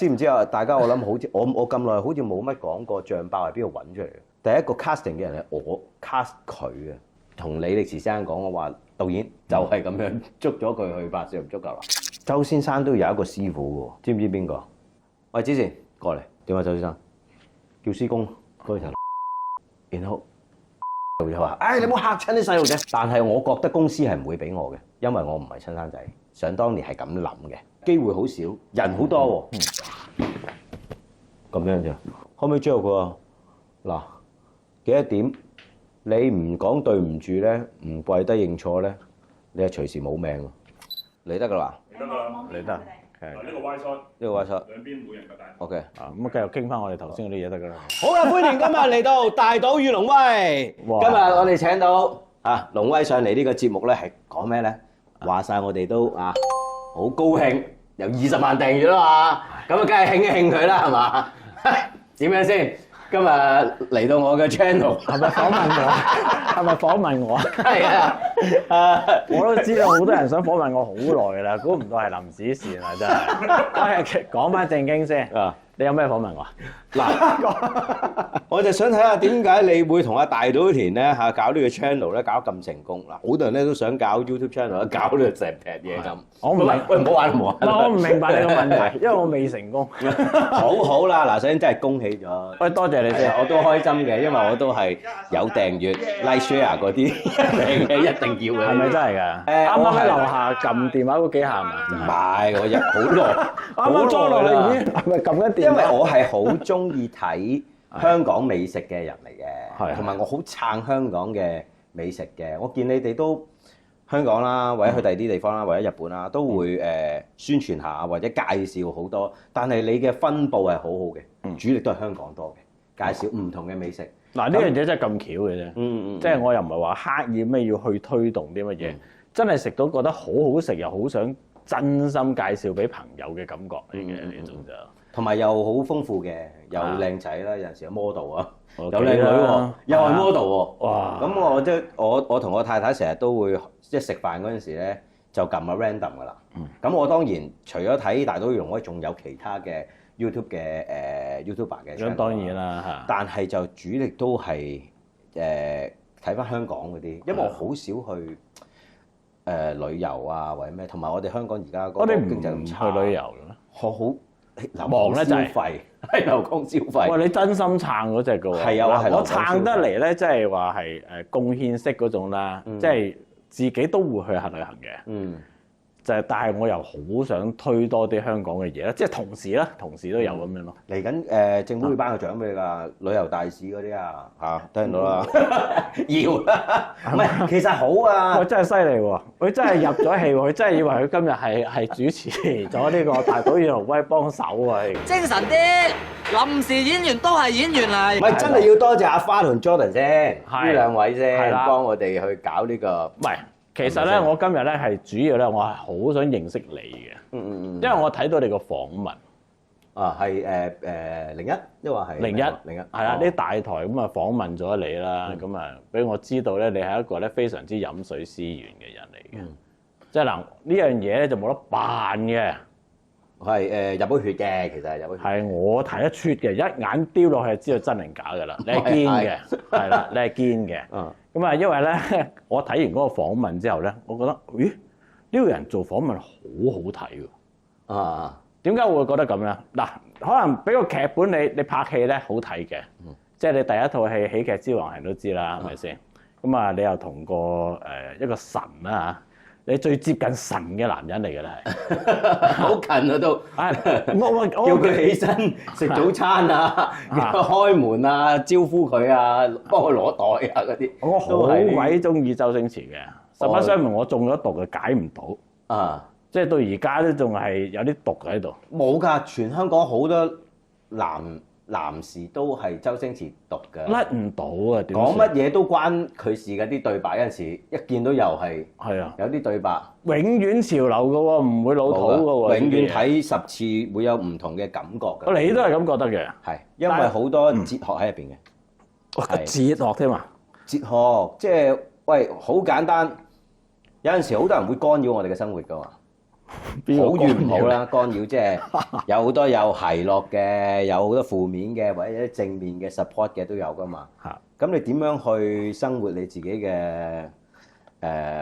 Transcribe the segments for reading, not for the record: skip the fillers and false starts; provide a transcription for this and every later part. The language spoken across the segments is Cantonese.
知唔知啊？大家我諗好似我咁耐好似冇乜講過醬爆係邊度揾出嚟嘅。第一個 casting 嘅人係我 cast 佢嘅，同李力持先生講我話導演就係咁樣捉咗佢去拍《少林足球》啦。周先生都有一個師傅喎，知唔知邊個？喂，之前過嚟點啊？周先生叫師公嗰頭，然後就話：你唔好嚇親啲細路仔。但係我覺得公司係唔會俾我嘅，因為我唔係親生仔。想當年係咁諗嘅，機會好少，人好多喎。咁樣啫，可唔可以追佢啊？嗱，幾多點？你唔講對唔住咧，唔跪低認錯咧，你係隨時冇命喎。你得㗎啦，你得啦，你得。呢個 Y shot，呢個 Y shot，兩邊每人各大。OK，咁繼續傾翻我哋頭先嗰啲嘢得㗎啦。好啦，歡迎今日嚟到大島與龍威。今日我哋請到龍威上嚟呢個節目咧，係講咩咧？話晒我哋都好高興，有20萬訂閱啦嘛，咁啊梗係慶一慶佢啦，係嘛？點樣先？今日嚟到我嘅 channel， 係咪訪問我？係咪訪問我？係啊，我都知道好多人想訪問我好耐㗎啦，估唔到係臨時事啊！真係。講翻正經先，你有咩訪問我？嗱，我就想睇下點解你會同阿大島田咧搞呢個 channel 咧搞得咁成功嗱，好多人咧都想搞 YouTube channel，搞到成劈嘢咁。我唔明，喂唔好玩唔好玩。我唔明白你個問題，因為我未成功。好啦，嗱，首先真係恭喜咗。喂，多謝你先，我都開心嘅，因為我都係有訂閱、like、share 嗰啲一定要嘅。係咪真係㗎？啱啱喺樓下撳電話嗰幾下嘛？唔係，我入好耐，啱啱裝落嚟已經係咪撳緊電話？因為我係好中意睇香港美食嘅人嚟嘅，係同埋我好撐香港嘅美食嘅。我見你哋都香港啦，或者去第二啲地方啦，或者日本啦，都會宣傳下或者介紹好多。但係你嘅分佈係好好嘅，主力都係香港多嘅，介紹唔同嘅美食。嗱，呢樣嘢真係咁巧嘅啫，即係我又唔係話刻意咩要去推動啲乜嘢，真係食到覺得好好食，又好想真心介紹俾朋友嘅感覺嚟嘅呢種就。同埋又好豐富嘅，又靚仔啦，有陣時有 model 啊，有有靚女喎，又係 model 喎。哇！咁我同我太太成日都會即係食飯嗰陣時咧，就撳下 random 噶啦。咁我當然除咗睇大島與龍威，仲有其他嘅 YouTube 嘅YouTuber 嘅。咁當然啦嚇。但係就主力都係睇翻香港嗰啲，因為我好少去旅遊啊或者咩，同埋我哋香港而家嗰個經濟咁差。去旅遊啦。我好。忙咧就係係流光消費。喂，你真心撐嗰隻嘅喎。係啊，我撐得嚟咧，即係話係貢獻式嗰種啦，即係自己都會去行旅行嘅。就係，但係我又好想推多啲香港嘅嘢啦，即係同時都有咁樣咯。嚟緊政府會頒個獎俾你㗎，旅遊大使嗰啲嚇，聽到啦。要唔係其實好啊。佢真係犀利喎！佢真係入咗戲喎！佢真係以為佢今日係主持咗呢個大島與龍威幫手喎。精神啲，臨時演員都係演員嚟。唔係真係要多謝阿花同 Jordan 先，係呢兩位先係啦幫我哋去搞呢個。唔係，其實咧，我今日咧係主要咧，我係好想認識你嘅。因為我睇到你個訪問。係01，抑或係01，係啦，啲大台咁啊訪問咗你啦，咁啊俾我知道咧，你係一個咧非常之飲水思源嘅人嚟嘅。即係嗱，呢樣嘢咧就冇得扮嘅。係入咗血嘅，其實係入咗血。係我睇得出嘅，一眼丟落去就知道真定假㗎啦。你係堅嘅，係啦，你係堅嘅。咁啊，因為咧，我睇完嗰個訪問之後咧，我覺得，咦，呢個人做訪問好好睇喎。點解我會覺得咁咧？嗱，可能俾個劇本你拍戲咧好睇嘅，即係你第一套戲《喜劇之王》人都知啦，係咪先？咁啊，你又同個一個神啦嚇，你最接近神嘅男人嚟嘅啦，係好近啊都。我叫佢起身食早餐啊，開門啊，招呼佢啊，幫佢攞袋啊嗰啲。我好鬼中意周星馳嘅，實不相瞞，我中咗毒嘅解唔到。即係到而家都仲係有啲毒喺度。冇㗎，全香港好多男士都係周星馳毒㗎。甩唔到啊！講乜嘢都關佢事㗎，啲對白有陣時一見到又係有啲對白。永遠潮流㗎喎，唔會老土㗎喎。永遠睇10次會有唔同嘅感覺㗎。你都係咁覺得嘅？係，因為好多哲學喺入邊嘅。哲學添啊！哲學即係喂，好簡單。有陣時好多人會干擾我哋嘅生活㗎嘛。好與唔好啦，干擾即係有好多有喜樂嘅，有好多負面嘅，或者正面嘅 support 嘅都有噶嘛。咁你點樣去生活你自己嘅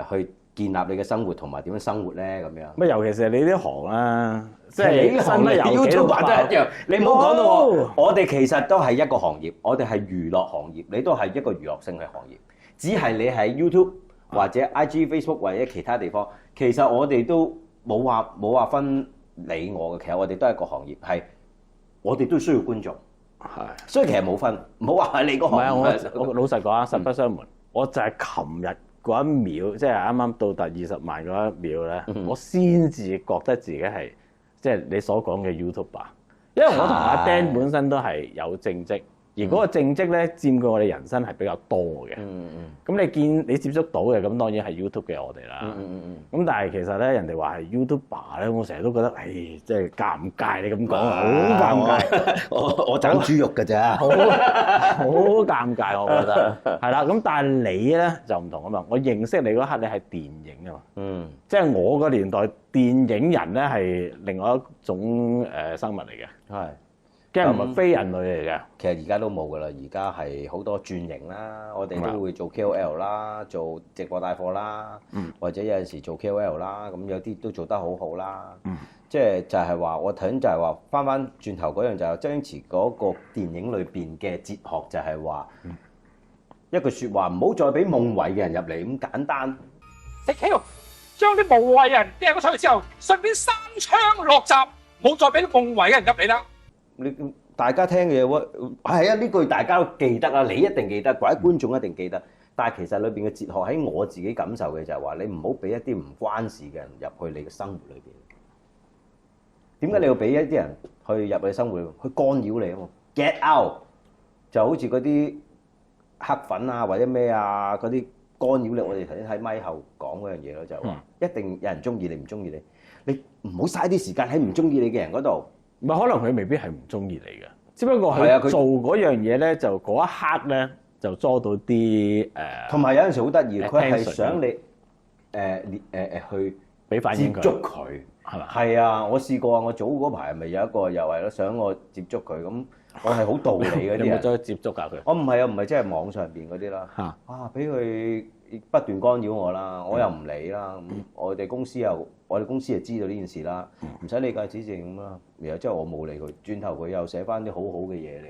去建立你嘅生活同埋點樣生活咧？咁樣。尤其是你呢行啊，即係你呢行嘅 YouTuber 都一樣。你唔好講到我哋其實都係一個行業，我哋係娛樂行業，你都係一個娛樂性嘅行業。只係你喺 YouTube 或者 IG、Facebook 或者其他地方，其實我哋都冇話分你我嘅。其實我哋都係一個行業，係我哋都需要觀眾。係，所以其實冇分，唔好話係你個行業。唔係我老實講啊，實不相瞞，我就係琴日嗰一秒，即係啱啱到達20萬嗰一秒咧，我先至覺得自己係即係你所講嘅 YouTuber， 因為我同阿 Dan 本身都係有正職。而嗰個正職咧，佔據我哋人生係比較多嘅。咁你接觸到嘅，咁當然係 YouTube 嘅我哋啦。咁但係其實咧，人哋話係 YouTuber 咧，我成日都覺得，即係尷尬。你咁講好尷尬。我斬豬肉㗎咋，好尷尬，我覺得係啦。咁但係你咧就唔同啊嘛。我認識你嗰刻，你係電影啊嘛。即係我個年代，電影人咧係另外一種生物嚟嘅。係。即係唔係非人類嚟嘅，其實而家都冇噶啦，而家係好多轉型啦，我哋都會做 KOL 啦，做直播帶貨啦，或者有陣時做 KOL 啦，咁有啲都做得好好啦。即係就係話，我頭先就係話翻轉頭嗰樣就係周星馳嗰個電影裏邊嘅哲學就係話一句説話，唔好再俾夢遺嘅人入嚟咁簡單。食橋將啲無謂人掟咗出去之後，順便閂窗落閘，冇再俾啲夢遺嘅人入嚟啦。你大家聽嘅嘢喎，係啊，呢句大家都記得啦，你一定記得，各位觀眾一定記得。但係其實裏邊嘅哲學喺我自己感受嘅就係話，你唔好俾一啲唔關事嘅人入去你嘅生活裏邊。點解你要俾一啲人去入你生活去干擾你啊？嘛 ，get out 就好似嗰啲黑粉啊或者咩啊嗰啲干擾你。我哋頭先喺咪後講嗰樣嘢咯，就係話一定有人中意你唔中意你，你唔好嘥啲時間喺唔中意你嘅人嗰度。唔係，可能佢未必係唔中意你嘅，只不過佢做嗰樣嘢咧，就嗰一刻咧就捉到啲同埋有陣時好得意，佢係想你去俾反應佢，接觸佢係咪？係啊，我試過啊，我早嗰排咪有一個又係咯，想我接觸佢咁，我係好道理嗰啲有冇再接觸下佢？我唔係啊，唔係即係網上邊嗰啲啦。俾佢不斷干擾我啦，我又唔理啦。咁我哋公司又知道呢件事啦，唔使理解指正咁啦。然後之後我冇理佢，轉頭佢又寫翻啲好好嘅嘢嚟，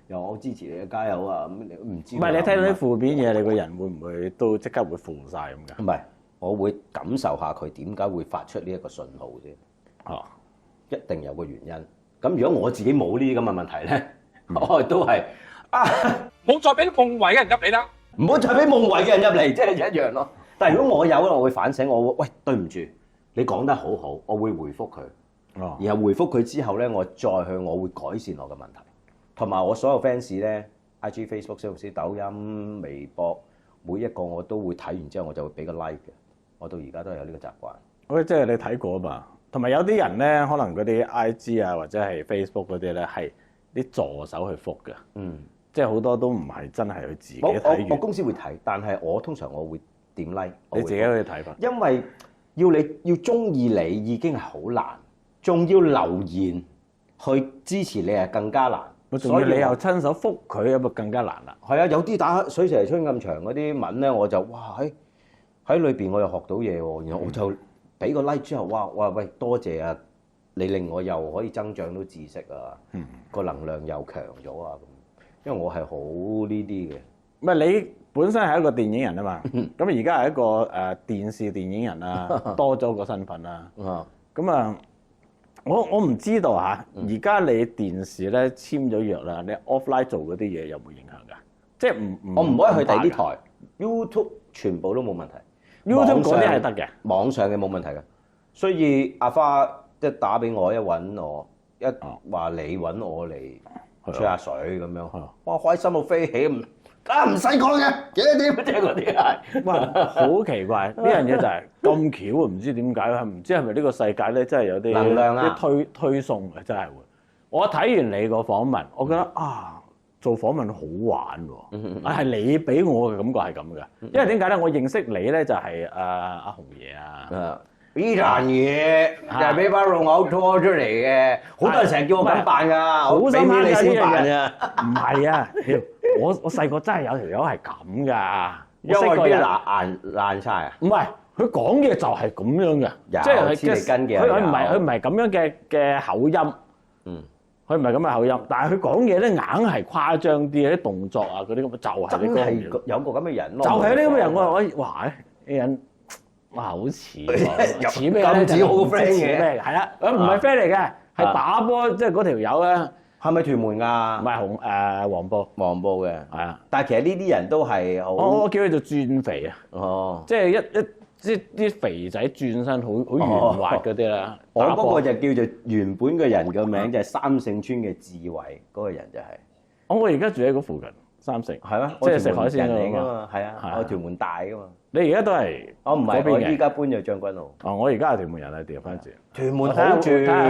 又我支持你嘅加油啊！咁你唔知。唔係你睇到啲負面嘢，你個人會唔會都即刻會負晒咁㗎？唔係，我會感受下佢點解會發出呢一個信號啫。一定有個原因。咁如果我自己冇呢啲咁嘅問題咧，我都係唔好再俾啲夢遺嘅人入嚟啦。唔好再俾夢遺嘅人入嚟，即係一樣咯。但係如果我有咧，我會反省，我會喂，對唔住，你講得好好，我會回覆佢。然後回覆佢之後咧，我會改善我嘅問題。同埋我所有 fans 咧 ，IG、Facebook、小紅書、抖音、微博，每一個我都會睇完之後，我就會俾個 like 嘅。我到而家都係有呢個習慣。喂，即係你睇過啊嘛？同埋有啲人咧，可能嗰啲 IG 啊或者係 Facebook 嗰啲咧，係啲助手去覆嘅。即係好多都唔係真係佢自己睇完。我公司會睇，但係我通常我會點 like。你自己可以睇法。因為你要中意你已經係好難，仲要留言去支持你係更加難。所以你又親手覆佢，咁啊更加難啦。係啊，有啲打水蛇春咁長嗰啲文咧，我就哇喺裏邊我又學到嘢喎。然後我就俾個 like 之後，哇喂，多謝啊！你令我又可以增長到知識啊，個能量又強咗啊咁。因為我係好呢啲嘅。唔係你本身係一個電影人啊嘛，咁而家係一個電視電影人啦，多咗個身份啦。咁啊，我唔知道嚇，而家你電視咧簽咗約啦，你 offline 做嗰啲嘢有冇影響㗎？即係我唔可以去第啲台 ，YouTube 全部都冇問題。YouTube 嗰啲係得嘅，網上嘅冇問題嘅。所以阿花一打俾我，一揾我，一話你揾我嚟吹下水咁樣，哇開心到飛起咁，唔使講嘅，幾多點即係嗰啲係。哇，好奇怪呢樣嘢就係咁巧啊！唔知點解，唔知係咪呢個世界咧真係有啲能量啊，啲推送嘅真係會。我睇完你個訪問，我覺得做訪問好玩喎，係你俾我嘅感覺係咁嘅。因為點解咧？我認識你咧就係阿紅爺啊。呢壇嘢就係俾班老牛拖出嚟嘅，好多人成日叫我咁辦㗎，好我俾深刻㗎面你先辦呢啊。唔係啊，屌我細個真係有條友係咁㗎，因為啲我識個人爛晒啊！唔係佢講嘢就係咁樣嘅，有即係佢黐脷根嘅佢唔係咁樣嘅口音，嗯，佢唔係咁嘅口音，但係佢講嘢咧硬係誇張啲，啲動作啊嗰啲咁就係真呢個係有個咁嘅人咯。就係呢咁嘅人，我哇呢人哇好似喎似咩咧？咁似好 friend 嘅似咩？係啦，唔係 friend 嚟嘅，係打波，即係嗰條友咧，係咪屯門㗎？唔係黃埔，黃埔嘅，係啊，但係其實呢啲人都係好我叫佢做轉肥啊，哦。即係即係啲肥仔轉身好圓滑嗰啲啦。我打波嗰個就叫做原本嘅人嘅名就係三聖村嘅智慧，嗰個人就係。我而家住喺嗰附近，三成係咩？即係食海鮮人嚟嗰個㗎嘛，係啊，我屯門大㗎嘛。你而家都係我唔係，嗰邊嘅我依家搬咗將軍澳。哦，我而家係屯門人啦，調翻轉。屯門睇下好住睇下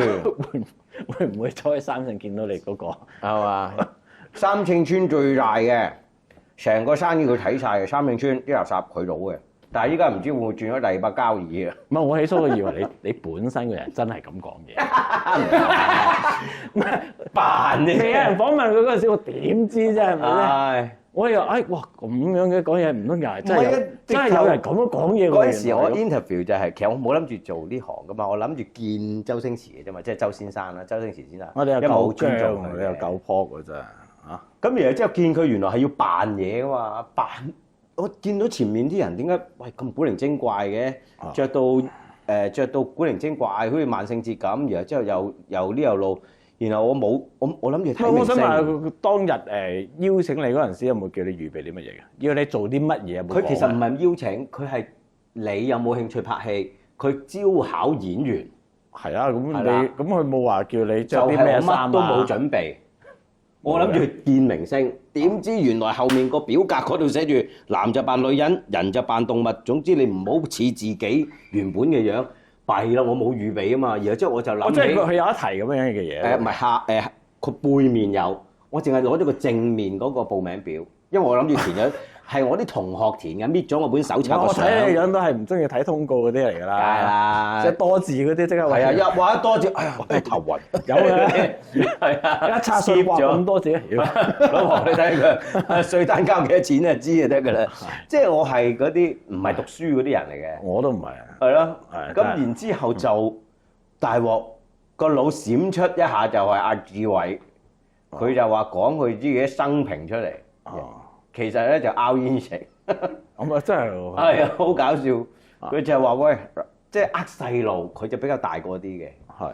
會唔會再喺三聖見到你嗰個？係嘛？三聖村最大嘅，成個生意佢睇晒嘅。三聖村啲垃圾佢倒嘅，但係依家唔知會唔會轉咗第二把交椅啊？唔係我起初以為你本身個人真係咁講嘢，扮啫。未有人訪問佢嗰陣時，我點知啫？係咪先？唉，我又哇咁樣嘅講嘢，唔通又係真係有唔係啊真係有人咁樣講嘢喎？嗰陣時我原來 interview 就係，其實我冇諗住做呢行噶嘛，我諗住見周星馳嘅啫嘛，即係周先生啦，周星馳先生。我哋有因為好夠尊重僵，佢你又夠撲嘅真係嚇。咁然後之後見佢原來係要扮嘢噶嘛，我見到前面啲人點解喂咁古靈精怪嘅，着到古靈精怪，好似萬聖節咁，然後之後又呢又路，然後我諗住睇明星。我想問佢當日邀請你嗰陣時，有冇叫你預備啲乜嘢嘅？要你做啲乜嘢？佢其實唔係邀請，佢係你有冇興趣拍戲，佢招考演員。係啊，咁係啦你咁佢冇話叫你就係着啲咩我衫啊？乜都冇準備，我諗住見明星，點知原來後面個表格嗰度寫住男就扮女人，人就扮動物，總之你唔好似自己原本嘅樣，弊啦！我冇預備啊嘛，然後之後我就諗起，即係佢有一題咁樣嘅嘢。唔係佢背面有，我淨係攞咗個正面嗰個報名表，因為我諗住填咗係我啲同學填嘅，搣咗我本手冊個我相。睇你樣都係唔中意睇通告嗰啲嚟㗎係啦，啦即係多字嗰啲即刻係啊，一話多謝，哎呀，我頭暈。有嘅，係啊，一拆碎哇咁多字，老婆你睇佢稅單交幾多錢就知就得㗎啦。即係我係嗰啲唔係讀書嗰啲人嚟嘅。我都唔係啊。係咯，係咁然之後就大鑊個腦閃出一下就係阿志偉，佢就話講佢自己生平出嚟。其實咧就拗煙食。咁啊真係係啊，好搞笑。佢就話喂，即係細路，佢就比較大個啲嘅。係。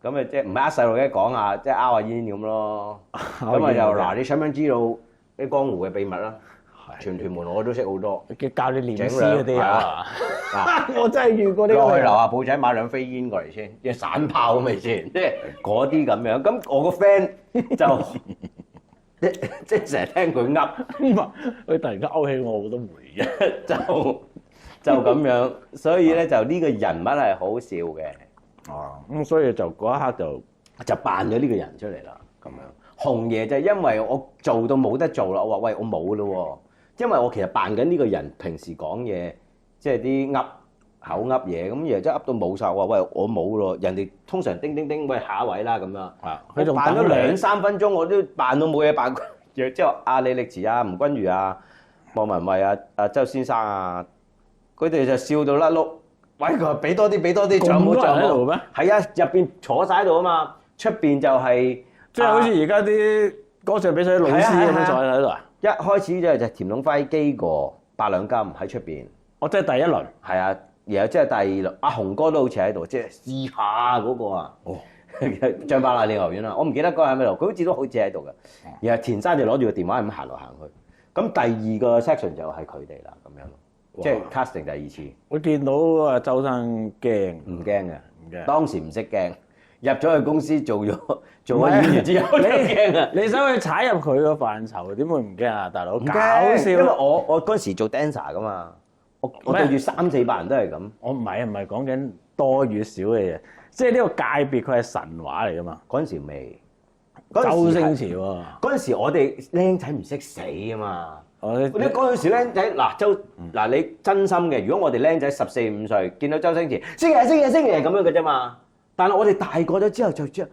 咁啊，即係唔係細路嘅講下，即係拗下煙咁咯。咁啊，又嗱，你想唔想知道啲江湖嘅秘密啦？全屯門我都識好多，教你練詩嗰啲啊！嗱，我真係遇過呢個。落去樓下鋪仔買兩飛煙過嚟先，即係散炮咁咪先，即係嗰啲咁樣。咁我個 friend 就即係成日聽佢噏，佢突然間勾起我好多回憶，就咁樣。所以咧就呢個人物係好笑嘅。哦，咁所以就嗰一刻就扮咗呢個人出嚟啦。咁樣紅爺就係因為我做到冇得做啦，我話喂我冇咯喎，因為我其實扮緊呢個人平時講嘢，即係啲口噏嘢，咁然之後噏到冇晒，我話喂我冇咯，人哋通常叮叮叮喂下一位啦咁樣，佢仲扮咗2-3分鐘，我都扮到冇嘢扮。之後阿李力持啊、吳君如啊、莫文蔚啊、周先生啊，佢哋就笑到甩碌。喂，佢話俾多啲，俾多啲，仲有冇喺度咩？係啊，入邊坐晒喺度啊嘛，出邊就係即係好似而家啲歌唱比賽啲老師咁樣坐喺度啊！一開始就田龍輝基哥8兩金喺出邊，我即係第一輪。係啊，然後即係第二輪，阿雄哥都好似喺度，即係試下嗰個啊。哦，張伯蘭練學院啊，我唔記得嗰個喺咪度，佢好似都好似喺度嘅。然後田生就攞住個電話咁行嚟行去。咁第二個 section 就係佢哋啦，咁樣。即係 casting 第2次，我見到啊周生驚，唔驚嘅，唔驚。當時唔識驚，入咗去公司做咗演員之後就驚啊！你想去踩入佢個範疇，點會唔驚啊，大佬？搞笑，因為我嗰時做 dancer 噶嘛，我對住300-400人都係咁。我唔係講緊多與少嘅嘢，即係呢個界別佢係神話嚟噶嘛。嗰陣時未，周星馳喎。嗰陣時我哋僆仔唔識死啊嘛。你嗰陣時僆仔嗱你真心嘅，如果我哋僆仔14、15歲見到周星馳，星爺咁樣嘅啫嘛。但係我哋大個咗之後就知，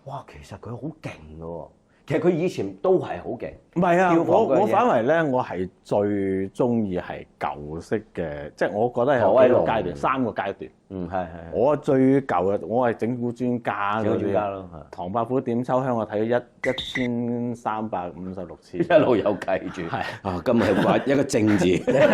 哇，其實佢好勁嘅喎。其實佢以前都係好勁。唔係啊，我反為咧，我係最中意係舊式嘅，即係我覺得有幾個階段，3個階段。係。我最舊嘅，我係整蠱專家嗰啲。咯。唐伯虎點秋香，我睇咗1356次。一路有計住。係。啊，今日係話一個正字。睇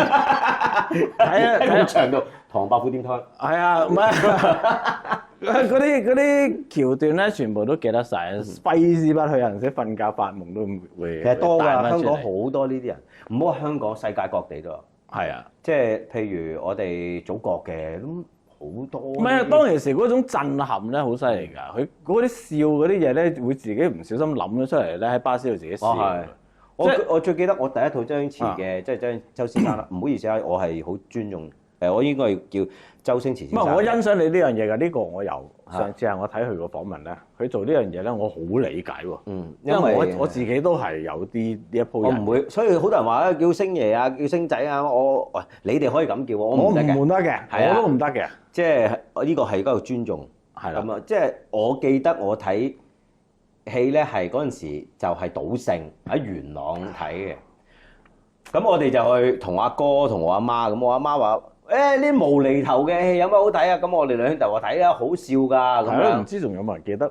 啊長到唐伯虎點秋香。係啊，唔係。嗰啲橋段咧，全部都記得晒，揮之不去，有陣時瞓覺發夢都會。其實多㗎，香港好多呢啲人，唔好話香港，世界各地都有。係啊，即係譬如我哋祖國嘅咁好多。唔係啊，當其時嗰種震撼咧，好犀利㗎。佢嗰啲笑嗰啲嘢咧，會自己唔小心諗咗出嚟咧，喺巴士度自己笑。我最記得我第一套周星馳嘅，即係周先生啦。唔好意思啊，我係好尊重。我應該係叫周星馳先生。唔係，我欣賞你呢樣嘢㗎。呢個我有上次係我睇佢個訪問咧，佢做呢樣嘢咧，我好理解喎。因為我自己都係有啲呢一鋪人。我唔會，所以好多人話叫星爺啊，叫星仔啊。你哋可以咁叫我唔得嘅，我都唔得嘅。即係呢個係一個尊重。係啦。咁啊，即係我記得我睇戲咧，係嗰陣時就係賭聖喺元朗睇嘅。咁我哋就去同阿哥同我阿媽，咁我阿媽話：呢無厘頭嘅戲有乜好睇啊？咁我哋兩兄弟話睇啊，好笑㗎。咁樣唔知仲有冇人記得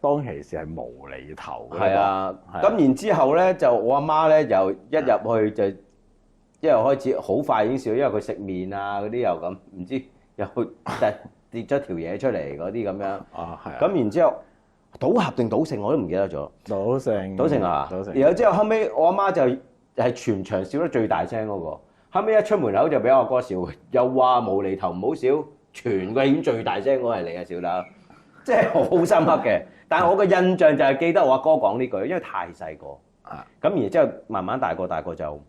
當其時係無厘頭嘅？係啊。咁然之後咧，就我阿媽咧又一入去就一路開始好快已經笑，因為佢食麵啊嗰啲又咁，唔知又跌咗條嘢出嚟嗰啲咁樣。啊，係。咁然之後賭俠定賭聖我都唔記得咗。賭聖啊！然後之後後尾我阿媽就係全場笑得最大聲嗰個。後尾一出門口就俾我阿哥笑，又話無厘頭唔好笑，全個戲院最大聲嗰個係你啊，笑得，即係好深刻嘅。但係我嘅印象就係記得我阿哥講呢句，因為太細個。咁然之後慢慢大個就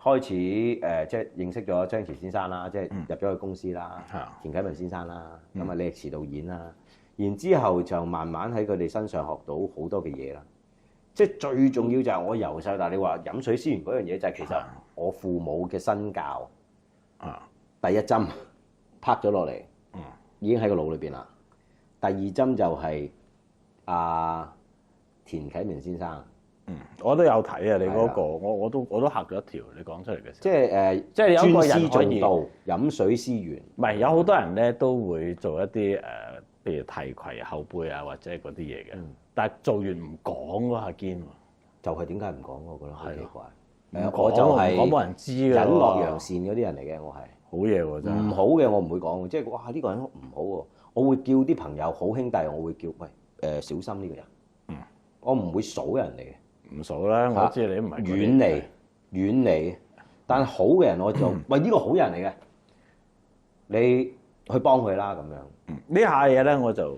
開始即係認識咗張弛先生啦，即係入咗去公司啦，田啟文先生啦，咁啊李力持導演啦。然之後就慢慢喺佢哋身上學到好多嘅嘢啦。即係最重要就係我由細到大，你話飲水思源嗰樣嘢就係其實我父母嘅身教，第一針拍咗落嚟，已經喺個腦裏邊啦。第二針就係田啟文先生，我都有睇啊！你嗰個我都嚇咗一跳，你講出嚟嘅時候，即係有一個人可以飲水思源。唔係有好多人咧都會做一啲譬如提攜後輩啊，或者嗰啲嘢嘅。但係做完唔講嗰下堅喎，就係點解唔講？我覺得好奇怪。我就係講冇人知嘅，隱惡揚善嗰啲人嚟嘅，我係好嘢喎真係。唔好嘅我唔會講，即係哇呢個人唔好喎，我會叫啲朋友好兄弟，我會叫喂小心呢個人。我唔會數人嚟嘅，唔數啦，我知你唔係遠離。但係好嘅人我就喂呢個好人嚟嘅，你去幫佢啦咁樣。呢下嘢咧我就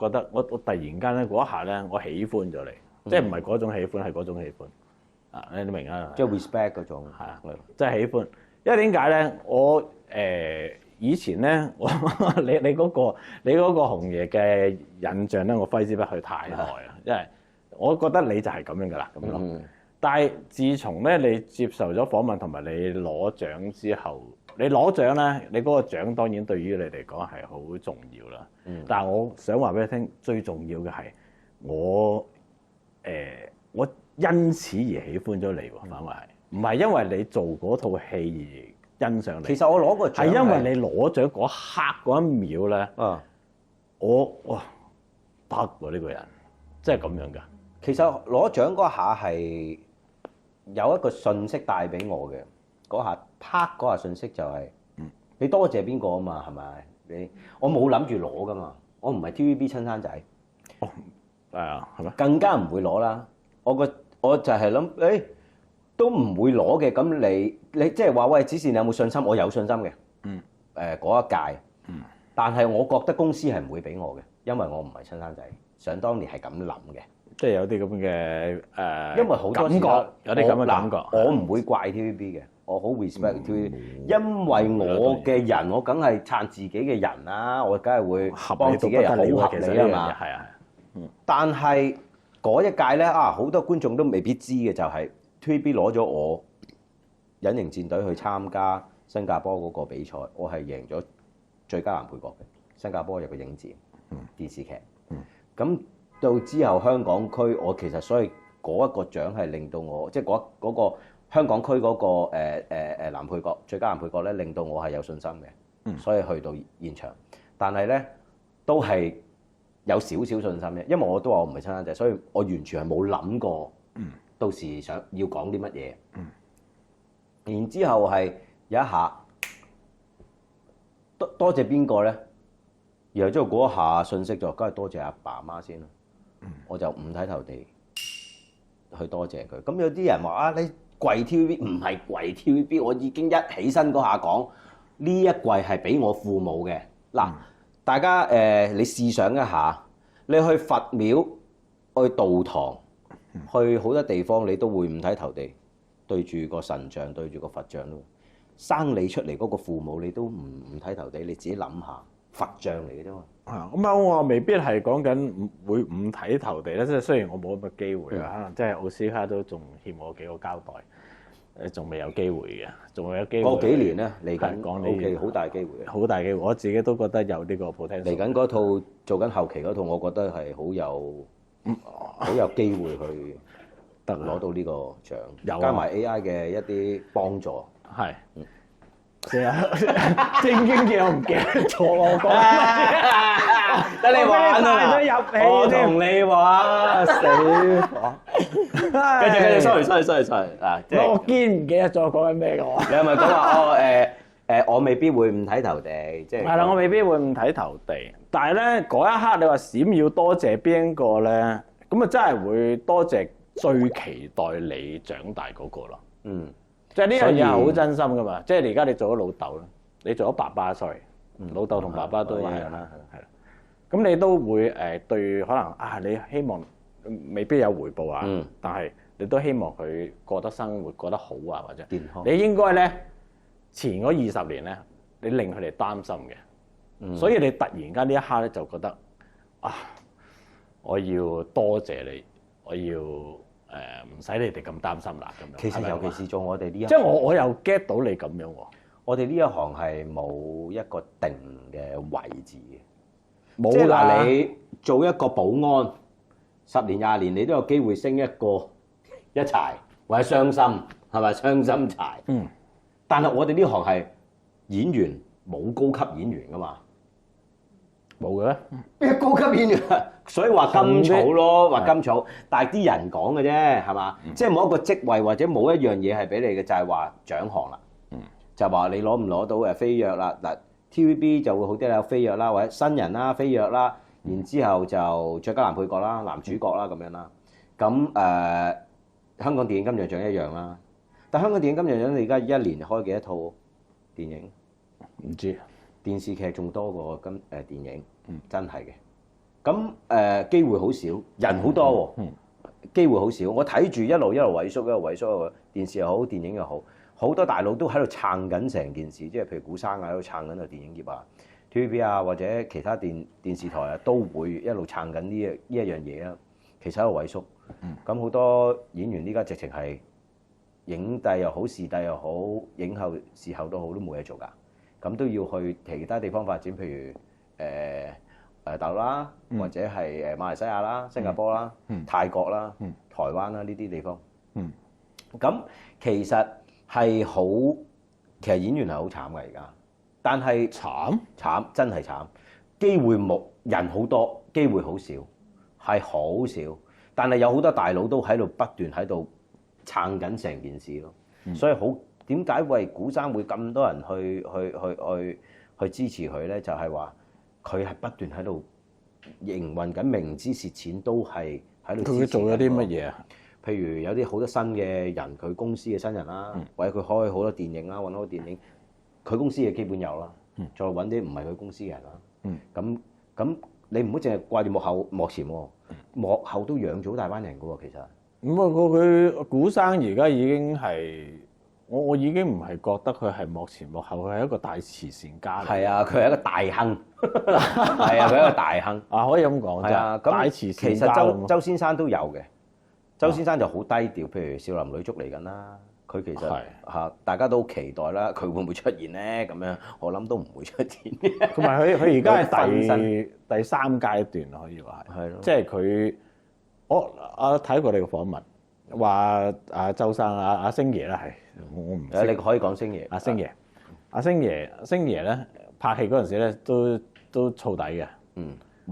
覺得我突然間咧嗰一下咧我喜歡咗你，即係唔係嗰種喜歡係嗰種喜歡啊？你明啊？即係 respect 嗰種係啊，即係喜歡。因為點解咧？我以前咧，你嗰個紅爺嘅印象咧，我揮之不去太耐啊！因為我覺得你就係咁樣噶啦，咁咯。但係自從咧你接受咗訪問同埋你攞獎之後，你攞獎咧，你嗰個獎當然對於你嚟講係好重要啦。但係我想話俾你聽，最重要嘅係我因此而喜歡咗你喎，反為係唔係因為你做嗰套戲而欣賞你？其實我攞個獎係因為你攞獎嗰刻嗰一秒咧，哇得喎呢個人，真係咁樣㗎。其實攞獎嗰下係有一個訊息帶俾我嘅，嗰下拍嗰下訊息就係、你多謝邊個啊嘛，係咪？我冇諗住攞㗎嘛，我唔係 TVB 親生仔，係啊，係咩？更加唔會攞啦。我就係諗，都唔會攞嘅。咁你即係話喂，只是你有冇信心？我有信心嘅。嗰一屆，但係我覺得公司係唔會俾我嘅，因為我唔係親生仔。想當年係咁諗嘅。即係有啲咁嘅因為好多感覺，有啲咁嘅感覺。我唔會怪 TVB 嘅，我好 respect TVB，因為我嘅人，我梗係撐自己嘅人啦，我梗係會幫自己人好合理啊嘛。係啊，但係嗰一屆咧好多觀眾都未必知嘅就係 TVB 攞咗我隱形戰隊去參加新加坡嗰個比賽，我係贏咗最佳男配角嘅。新加坡有個影展電視劇，咁到之後香港區，我其實所以嗰一個獎係令到我，即係嗰個香港區嗰個男配角最佳男配角咧，令到我係有信心嘅，所以去到現場，但係咧都係有少少信心嘅，因為我都話我唔係親生仔，所以我完全係冇諗過，到時想要講啲乜嘢，然之後係有一下多謝邊個咧？然後之後嗰一下信息就梗係多謝阿爸媽先啦，我就五體投地去多謝佢。咁有啲人話啊，你跪 TVB 唔係跪 TVB，我已經一起身嗰下講呢一跪係俾我父母嘅。嗱，大家你試想一下，你去佛廟、去道堂、去好多地方，你都會五體投地對住個神像、對住個佛像咯。生你出嚟嗰個父母，你都唔五體投地，你自己諗下。佛像嚟嘅啫嘛，咁啊，我未必係講緊會五體投地咧，即係雖然我冇咁嘅機會啊，可能即係奧斯卡都仲欠我幾個交代，仲未有機會嘅，仲會有機會。過幾年咧嚟緊講呢 OK， 好大機會嘅，好大機會，我自己都覺得有呢個 potential。嚟緊嗰套做緊後期嗰套，我覺得係好有機會去得攞到呢個獎，有加埋 AI 嘅一啲幫助，係。正經嘢我唔記得咗，我講得你玩啊！我同你玩，死火！繼續，sorry 啊！我堅唔記得咗講緊咩嘅喎？你係咪講話我未必會五體投地，即係係啦，我未必會五體投地，但係咧嗰一刻你話閃耀多謝邊個咧？咁啊真係會多謝最期待你長大嗰個咯。即係呢樣嘢係好真心噶嘛，即係而家你做咗老豆啦，你做咗爸爸 sorry，老豆同爸爸都一樣啦，係啦。咁你都會對可能啊，你希望未必有回報啊，但係你都希望佢過得生活過得好啊，或者健康。你應該咧前嗰20年咧，你令佢哋擔心嘅，所以你突然間呢一刻咧就覺得啊，我要多謝你，我要。唔使你哋咁擔心啦，咁樣。其實尤其是做我哋呢一行，即係我又 get 到你咁樣喎。我哋呢一行係冇一個定嘅位置嘅，冇即係嗱，你做一個保安10年20年，你都有機會升一柴或者雙薪，係咪雙薪柴？但係我哋呢行係演員，冇高級演員噶嘛。冇嘅咩？咩高級演員？所以話甘草咯，話甘草，但係啲人講嘅啫，係嘛？即係冇一個職位或者冇一樣嘢係俾你嘅，就係話獎項啦。就話你攞唔攞到飛躍啦？嗱 ，TVB 就會好啲啦，有飛躍啦，或者新人啦、飛躍啦，然之後就最佳男配角啦、男主角啦咁樣啦。咁香港電影金像獎一樣啦。但香港電影金像獎你而家一年開幾多套電影？唔知。電視劇仲多過電影，真係嘅。咁機會好少，人好多喎，機會好少。我睇住一路萎縮，一路萎縮。電視又好，電影又好，好多大佬都喺度撐緊成件事，即係譬如古生啊喺度撐緊個電影業啊 ，TVB 啊或者其他電視台啊都會一路撐緊呢一樣嘢啦。其實喺度萎縮，咁好多演員依家直情係影帝又好，視帝又好，影後視後都好，都冇嘢做㗎。咁都要去其他地方發展，譬如大陸啦，或者係馬來西亞啦、新加坡啦、泰國啦、台灣啦呢啲地方。咁其實係好，其實演員係好慘㗎而家，但係慘真係慘，機會冇，人好多，機會好少，係好少。但係有好多大佬都喺度不斷喺度撐緊成件事咯，所以好。點解為古生會咁多人去支持佢咧？就係話佢係不斷喺度營運緊，明知蝕錢都係喺度。佢做咗啲乜嘢啊？譬如有啲好多新嘅人，佢公司嘅新人啦，或者佢開好多電影啦，揾好多電影，佢公司嘅基本有啦，再揾啲唔係佢公司嘅人啦。咁你唔好淨係掛住幕後幕前喎，幕後都養咗好大班人㗎喎，其實。咁啊，佢古生而家已經係。我已經唔係覺得佢係幕前幕後，佢係一個大慈善家嚟。係啊，佢係一個大亨。係啊，佢係一個大亨。啊，可以咁講啫。啊，大慈善家。其實周先生都有嘅。周先生就好低調，譬如少林女足嚟緊啦，佢其實嚇大家都好期待啦，佢會唔會出現咧？咁樣我諗都唔會出現。同埋佢而家係第3階段可以話係。係咯。即係佢，我睇過你個訪問，話阿周生阿星爺啦係，我唔識。你可以講星爺。阿星爺咧拍戲嗰陣時咧都燥底嘅。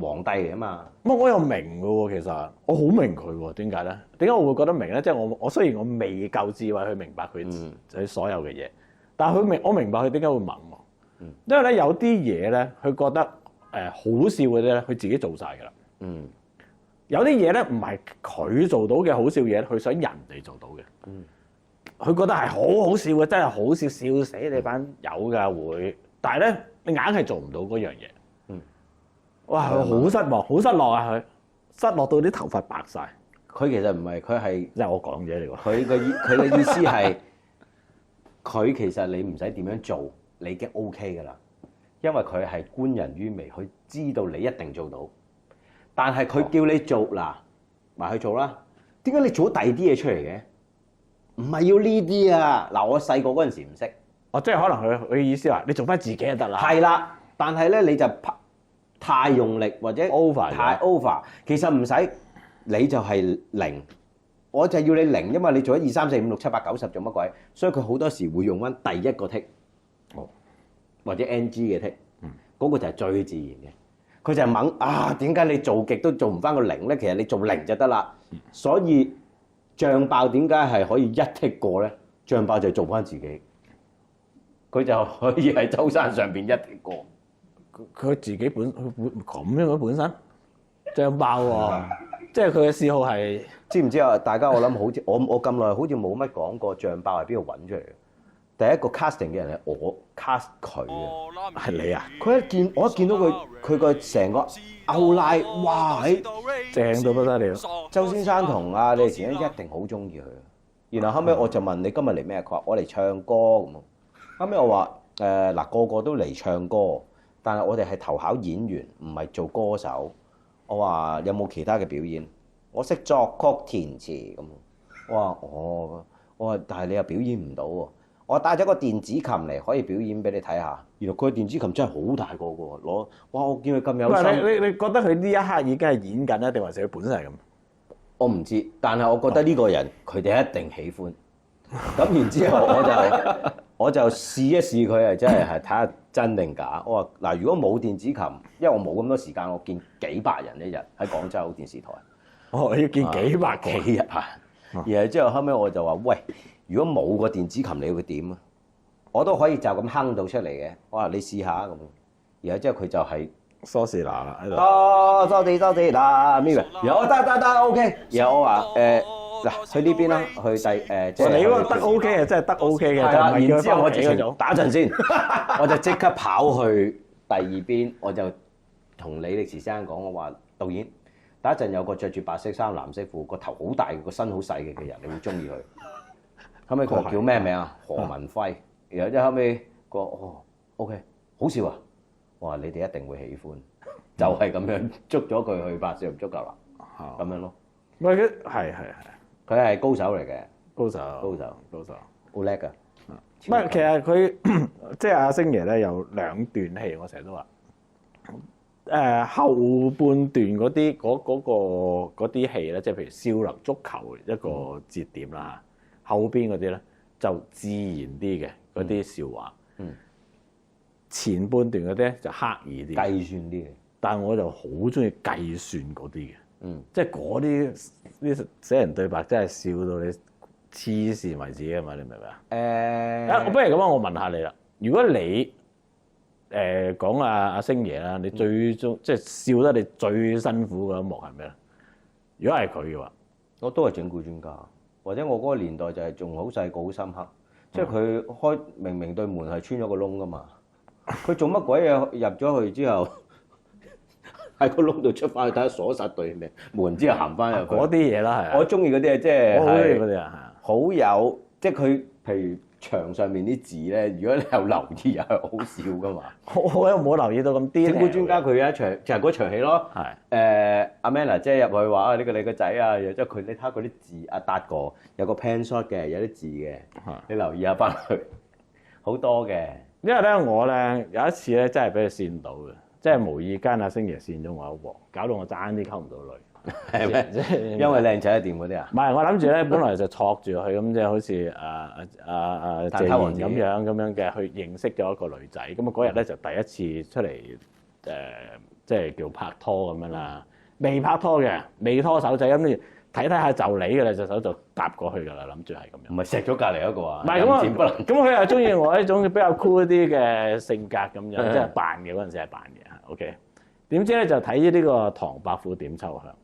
皇帝嚟啊嘛。我又明嘅喎，其實我好明佢喎，點解咧？點解我會覺得明咧？即係我雖然我未夠智慧去明白佢所有嘅嘢，但係我明白佢點解會猛喎。因為咧有啲嘢咧，佢覺得好笑嘅啫咧，佢自己做晒㗎啦。有啲嘢咧唔係佢做到嘅好笑嘢，佢想人哋做到嘅。佢覺得係好好笑嘅，真係好笑，笑死你班友㗎會。但係咧，你硬係做唔到嗰樣嘢。哇！佢好失望，好失落啊！佢失落到啲頭髮白晒。佢其實唔係，佢係即係我講嘢嚟喎。佢嘅意思係，佢其實你唔使點樣做，你已經 OK 㗎啦。因為佢係觀人於微，佢知道你一定做到。但係佢叫你做嗱，埋去做啦。點解你做咗第二啲嘢出嚟嘅？唔係要呢啲啊！嗱，我細個嗰陣時唔識。即係可能佢意思話，你做翻自己就得啦。係啦，但係咧你就太用力或者 over 太 over， 其實唔使，你就係0，我就要你0，因為你做咗2、3、4、5、6、7、8、9、10做乜鬼？所以佢好多時會用翻第一個剔，或者 NG 嘅剔，嗰個就係最自然嘅。佢就係猛啊！點解你做極都做唔翻個0咧？其實你做0就得啦。所以醬爆點解係可以一剔過咧？醬爆就做翻自己，佢就可以喺舟山上邊一剔過。佢自己佢咁樣嘅本身醬爆喎，即係佢嘅嗜好係，知唔知啊？大家我諗好似我咁耐好似冇乜講過醬爆係邊度揾出嚟嘅。第一個 casting 嘅人係我 cast 佢啊，係你啊？我一見到佢個成個歐拉，哇！正到不得了。周先生同阿李前一定好中意佢。然後後尾我就問你今日嚟咩？佢話我嚟唱歌咁。後尾我話嗱個個都嚟唱歌。但係我哋係投考演員，唔係做歌手。我話有冇其他嘅表演？我識作曲填詞咁。我話我話但係你又表演唔到喎。我帶咗個電子琴嚟，可以表演俾你睇下。原來佢電子琴真係好大個喎，攞哇！我見佢咁有心。你覺得佢呢一刻已經係演緊咧，定還是佢本身係咁？我唔知，但係我覺得呢個人佢哋一定喜歡。咁然之後我就試一試佢係真係睇下真定假。我話嗱，如果冇電子琴，因為我冇咁多時間，我見幾百人一日喺廣州電視台。要見幾百幾日啊！然後之後後尾我就話：喂，如果冇個電子琴，你會點啊？我都可以就咁哼到出嚟嘅。我話你試下咁。然後之後佢就係梳士拿喺度。多謝嗱，咩嘅？然後得 OK。然後我話嗱，去呢邊啦，去即係你嗰個得 OK 嘅，真係得 OK 嘅。然之後我直情打陣先，我就即刻跑去第二邊，我就同李力持先生講，我話導演，等一陣有個着住白色衫、藍色褲、個頭好大、個身好細嘅人，你會中意佢。後尾佢話叫咩名啊？何文輝。然後之後後尾個OK 好笑啊！我話你哋一定會喜歡，就係咁樣捉咗佢去拍攝足夠啦，咁樣咯。喂，係。佢係高手嚟嘅，高手，好叻㗎。唔係，其實佢即係阿星爺咧，有2段戲，我成日都話後半段嗰啲戲咧，即係譬如少林足球一個節點啦，後邊嗰啲咧就自然啲嘅嗰啲笑話，前半段嗰啲咧就刻意啲，計算啲嘅。但係我就好中意計算嗰啲嘅。即係嗰啲寫人對白真係笑到你黐線為止啊嘛！你明唔明啊？我不如咁啊！我問下你啦，如果你講阿星爺啦，你最即係笑得你最辛苦嗰一幕係咩咧？如果係佢嘅話，我都係整蠱專家，或者我嗰個年代就係仲好細個好深刻，即係佢明明對門係穿咗個窿噶嘛，佢做乜鬼嘢入咗去之後？喺個窿度出翻去睇下鎖實對門之後行翻入去。嗰啲嘢啦，係。我中意嗰啲啊，即係我好中意嗰啲啊，好有即係佢，譬如牆上面啲字咧，如果你有留意又係好笑噶嘛。我又冇留意到咁啲。整蠱專家佢有一場就係嗰場戲咯。係阿 Manna 姐入去話啊，呢個你個仔啊，然之後佢你睇下嗰啲字，阿達哥有個 pen shot 嘅，有啲字嘅，你留意下翻去，好多嘅。因為咧我咧有一次咧真係俾佢跣到嘅，即係無意間阿星爺跣咗我一鑊，搞到我爭啲溝唔到女。係咩？因為靚仔一掂嗰啲啊？唔係，我諗住咧，本來就託住佢咁，即係好似謝賢咁樣嘅，去認識咗一個女仔。咁啊嗰日咧就第一次出嚟即係叫拍拖咁樣啦。未拍拖嘅，未拖手仔咁，你睇下就你嘅啦，隻手就搭過去㗎啦，諗住係咁樣。唔係錫咗隔離嗰個啊？唔係咁啊，咁佢又中意我呢種比較 cool 啲嘅性格咁樣，即係扮嘅嗰陣時係扮嘅。OK， 點知咧就睇呢個唐伯虎點秋香。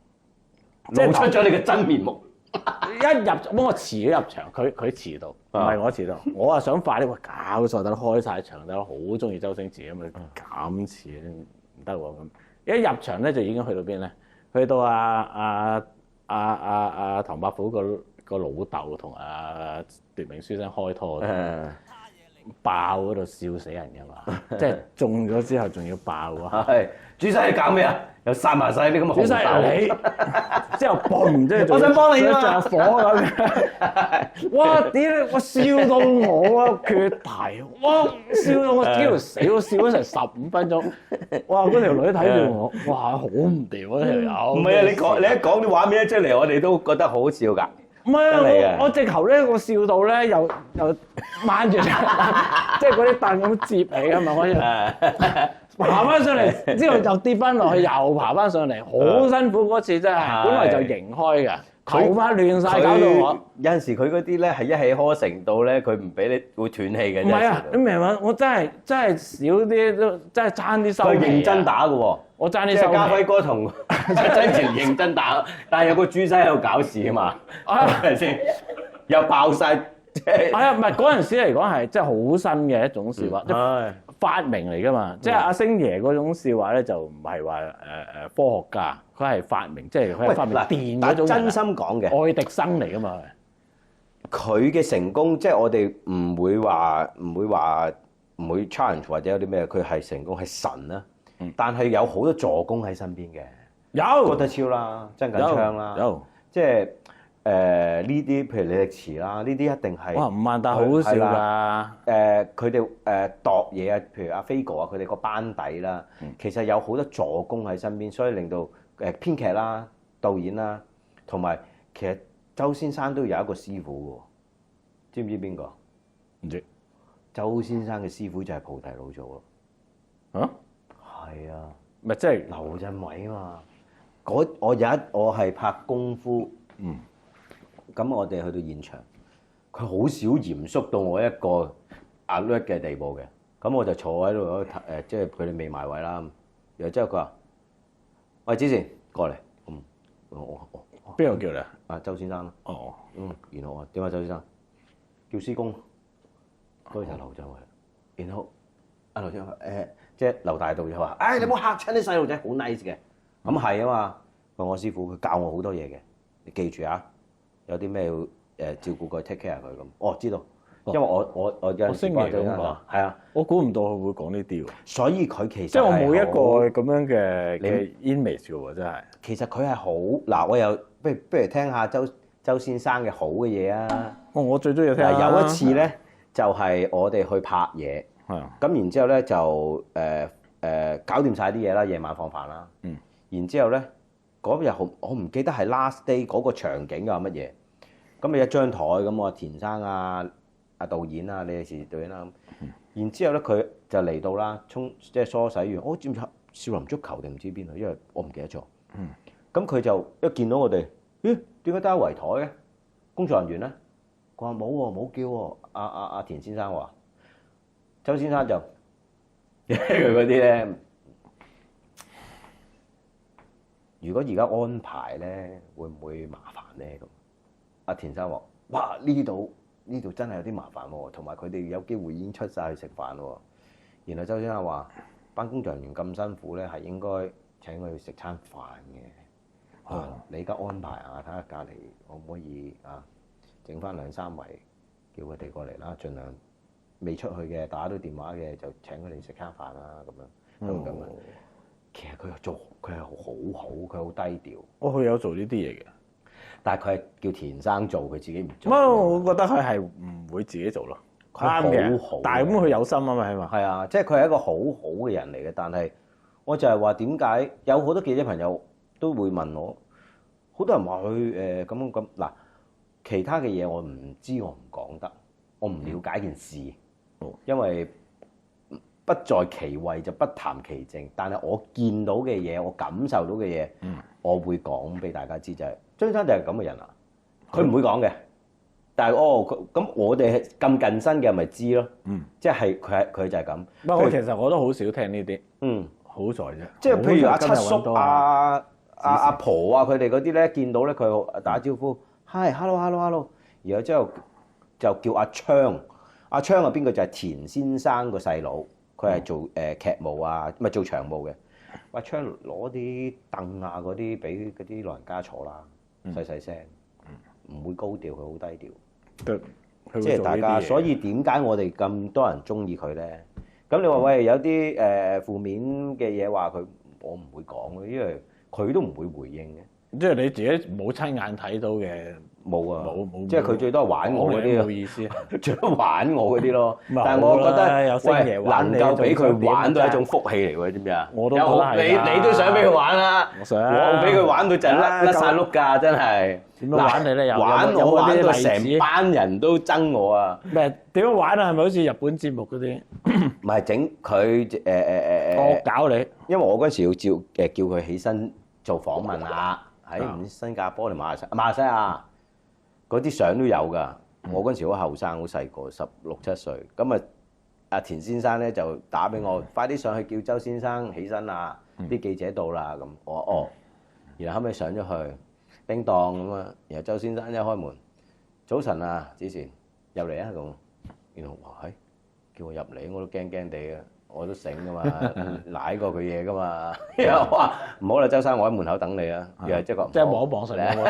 即係露出咗你嘅真面目。一入，我遲咗入場，佢遲到，唔係我遲到。我啊想快啲，哇搞錯得開晒場，得好中意周星馳咁啊，咁遲唔得喎咁。一入場咧就已經去到邊咧？去到唐伯虎個老豆同奪命書生開拖。爆嗰度笑死人㗎嘛！即係中咗之後仲要爆啊！係，朱生你搞咩啊？又殺埋晒啲咁嘅紅豆。你之後嘣，即係我想幫你啊嘛！着火咁。哇！屌！我笑到我啊缺堤，哇！笑到我屌死！我笑咗成15分鐘。哇！嗰條女睇住我，哇！好唔掂啊條友。唔係啊！你一講啲畫面出嚟，我哋都覺得好笑㗎。唔係啊！我直頭咧，我笑到咧，又掹住，即係嗰啲凳咁摺起㗎嘛，可以爬翻上嚟，之後又跌翻落去，又爬翻上嚟，好辛苦嗰次真係，本來就迎開嘅，頭髮亂晒，搞到我。有陣時佢嗰啲咧係一氣呵成到咧，佢唔俾你會斷氣嘅。唔係啊！你明嘛？我真係少啲都真係爭啲收氣。佢認真打嘅喎，我爭啲收氣。家輝哥同真情認真打，但係有個豬西喺度搞事啊嘛，係咪先？又爆晒，係啊！唔係嗰陣時嚟講係真係好新嘅一種笑話，即係發明嚟㗎嘛。即係阿星爺嗰種笑話咧，就唔係話科學家，佢係發明，即係佢係發明電嗰種。真心講嘅，愛迪生嚟㗎嘛。佢嘅成功，即係我哋唔會challenge 或者有啲咩，佢係成功係神啦。但係有好多助攻喺身邊嘅，有郭德超啦、曾緊昌啦，有即係呢啲，譬如李力持啦，呢啲一定係哇吳孟達好笑㗎。佢哋度嘢啊，譬如阿飛哥啊，佢哋個班底啦，其實有好多助攻喺身邊，所以令到編劇啦、導演啦，同埋其實周先生都有一個師傅喎，知唔知邊個？唔知。周先生嘅師傅就係菩提老祖咯。啊？係啊，咪即係劉鎮偉啊嘛。我係拍功夫，咁我哋去到現場，佢好少嚴肅到我一個 alert 嘅地步嘅。咁我就坐喺度即係佢哋未埋位啦。然後之後佢話：喂，之前過嚟。我邊個叫你啊？周先生咯。哦。然後我話點啊？周先生叫師公。嗰個就劉鎮偉。然後阿劉鎮偉即係劉大道就話：你唔好嚇親啲細路仔，好 nice 嘅。咁係啊嘛。我師傅佢教我好多嘢嘅，你記住啊！有啲咩要照顧佢 take care 佢咁。哦，知道，因為我有陣時幫佢啊。係啊，我估唔到佢會講呢啲喎。所以佢其實即係我冇一個咁樣嘅 image 喎，真係。其實佢係好嗱，我又不如聽下周先生嘅好嘅嘢啊。我最中意聽下。有一次咧，就係我哋去拍嘢，咁然之後咧就搞掂晒啲嘢啦，夜晚放飯啦。然之後咧。嗰日我唔記得係 last day 嗰個場景啊乜嘢，咁咪一張台咁，我田生啊、阿導演啊、李力持導演啦，然之後咧佢就嚟到啦，即係梳洗完，我知唔知少林足球定唔知邊度？因為我唔記得咗。咁佢就一見到我哋，咦？點解得圍台嘅？工作人員咧，佢話冇喎，冇叫喎。阿田先生話，周先生就佢嗰啲咧。如果而家安排咧，會唔會麻煩咧？咁阿田生話：哇，呢度真係有啲麻煩喎，同埋佢哋有機會已經出晒去食飯喎。然後周先生話：班工作人員咁辛苦咧，係應該請佢去食餐飯嘅。你而家安排下，睇下隔離可唔可以整翻2-3圍叫佢哋過嚟啦，盡量未出去嘅打到電話嘅就請佢哋食餐飯啦，咁樣都咁樣。其實佢係好好，佢好低調。佢有做呢啲嘢嘅，但係佢係叫田生做，佢自己唔做。我覺得佢係唔會自己做咯。啱嘅，但係咁佢有心啊嘛，係嘛？係啊，即係佢係一個好好嘅人嚟嘅。但係我就係話點解有好多記者朋友都會問我，好多人話佢咁嗱，其他嘅嘢我唔知，我唔講得，我唔了解件事，因為不在其位就不談其政。但係我見到嘅嘢，我感受到嘅嘢，我會講俾大家知，就係張生就係咁嘅人啊，佢唔會講嘅。但係咁我哋咁近身嘅咪知咯，即係佢就係咁。不過其實我都好少聽呢啲，好在啫。即係譬如阿七叔阿婆啊，佢哋嗰啲咧見到咧佢打招呼 ，hi，hello，然後之後就叫阿昌，阿昌係邊個？就係田先生個細佬，佢係做劇務啊，唔係做場務嘅。阿昌攞啲凳啊嗰啲俾嗰啲老人家坐啦，細細聲，唔會高調，佢好低調。即係大家，所以點解我哋咁多人中意佢咧？咁你話喂，有啲負面嘅嘢話佢，我唔會講嘅，因為佢都唔會回應嘅。即係你自己冇親眼睇到嘅，冇啊，冇。即係佢最多係玩我嗰啲，冇意思。最多玩我嗰啲咯。但係我覺得，喂，能夠俾佢玩都係一種福氣嚟喎，知唔知啊？我都覺得係。你都想俾佢玩啦？我想。我俾佢玩到就甩晒碌㗎，真係。點樣玩你咧？玩我玩到成班人都憎我啊！咩點樣玩啊？係咪好似日本節目嗰啲？唔係整佢惡搞你。因為我嗰時要叫佢起身做訪問啊，喺唔知新加坡定馬來西亞嗰啲相都有㗎。我嗰時好後生，好細個，16、17歲。咁啊，阿田先生咧就打俾我，快啲上去叫周先生起身啊！啲記者到啦咁。我話哦，然後後尾上咗去。叮當咁啊，然後周先生一開門，早晨啊，子善入嚟啊咁，然後話叫我入嚟，我都驚驚地啊，我都醒噶嘛，舐過佢嘢噶嘛，然後話唔好啦，周生，我喺門口等你啊，然後即係望一望上嚟，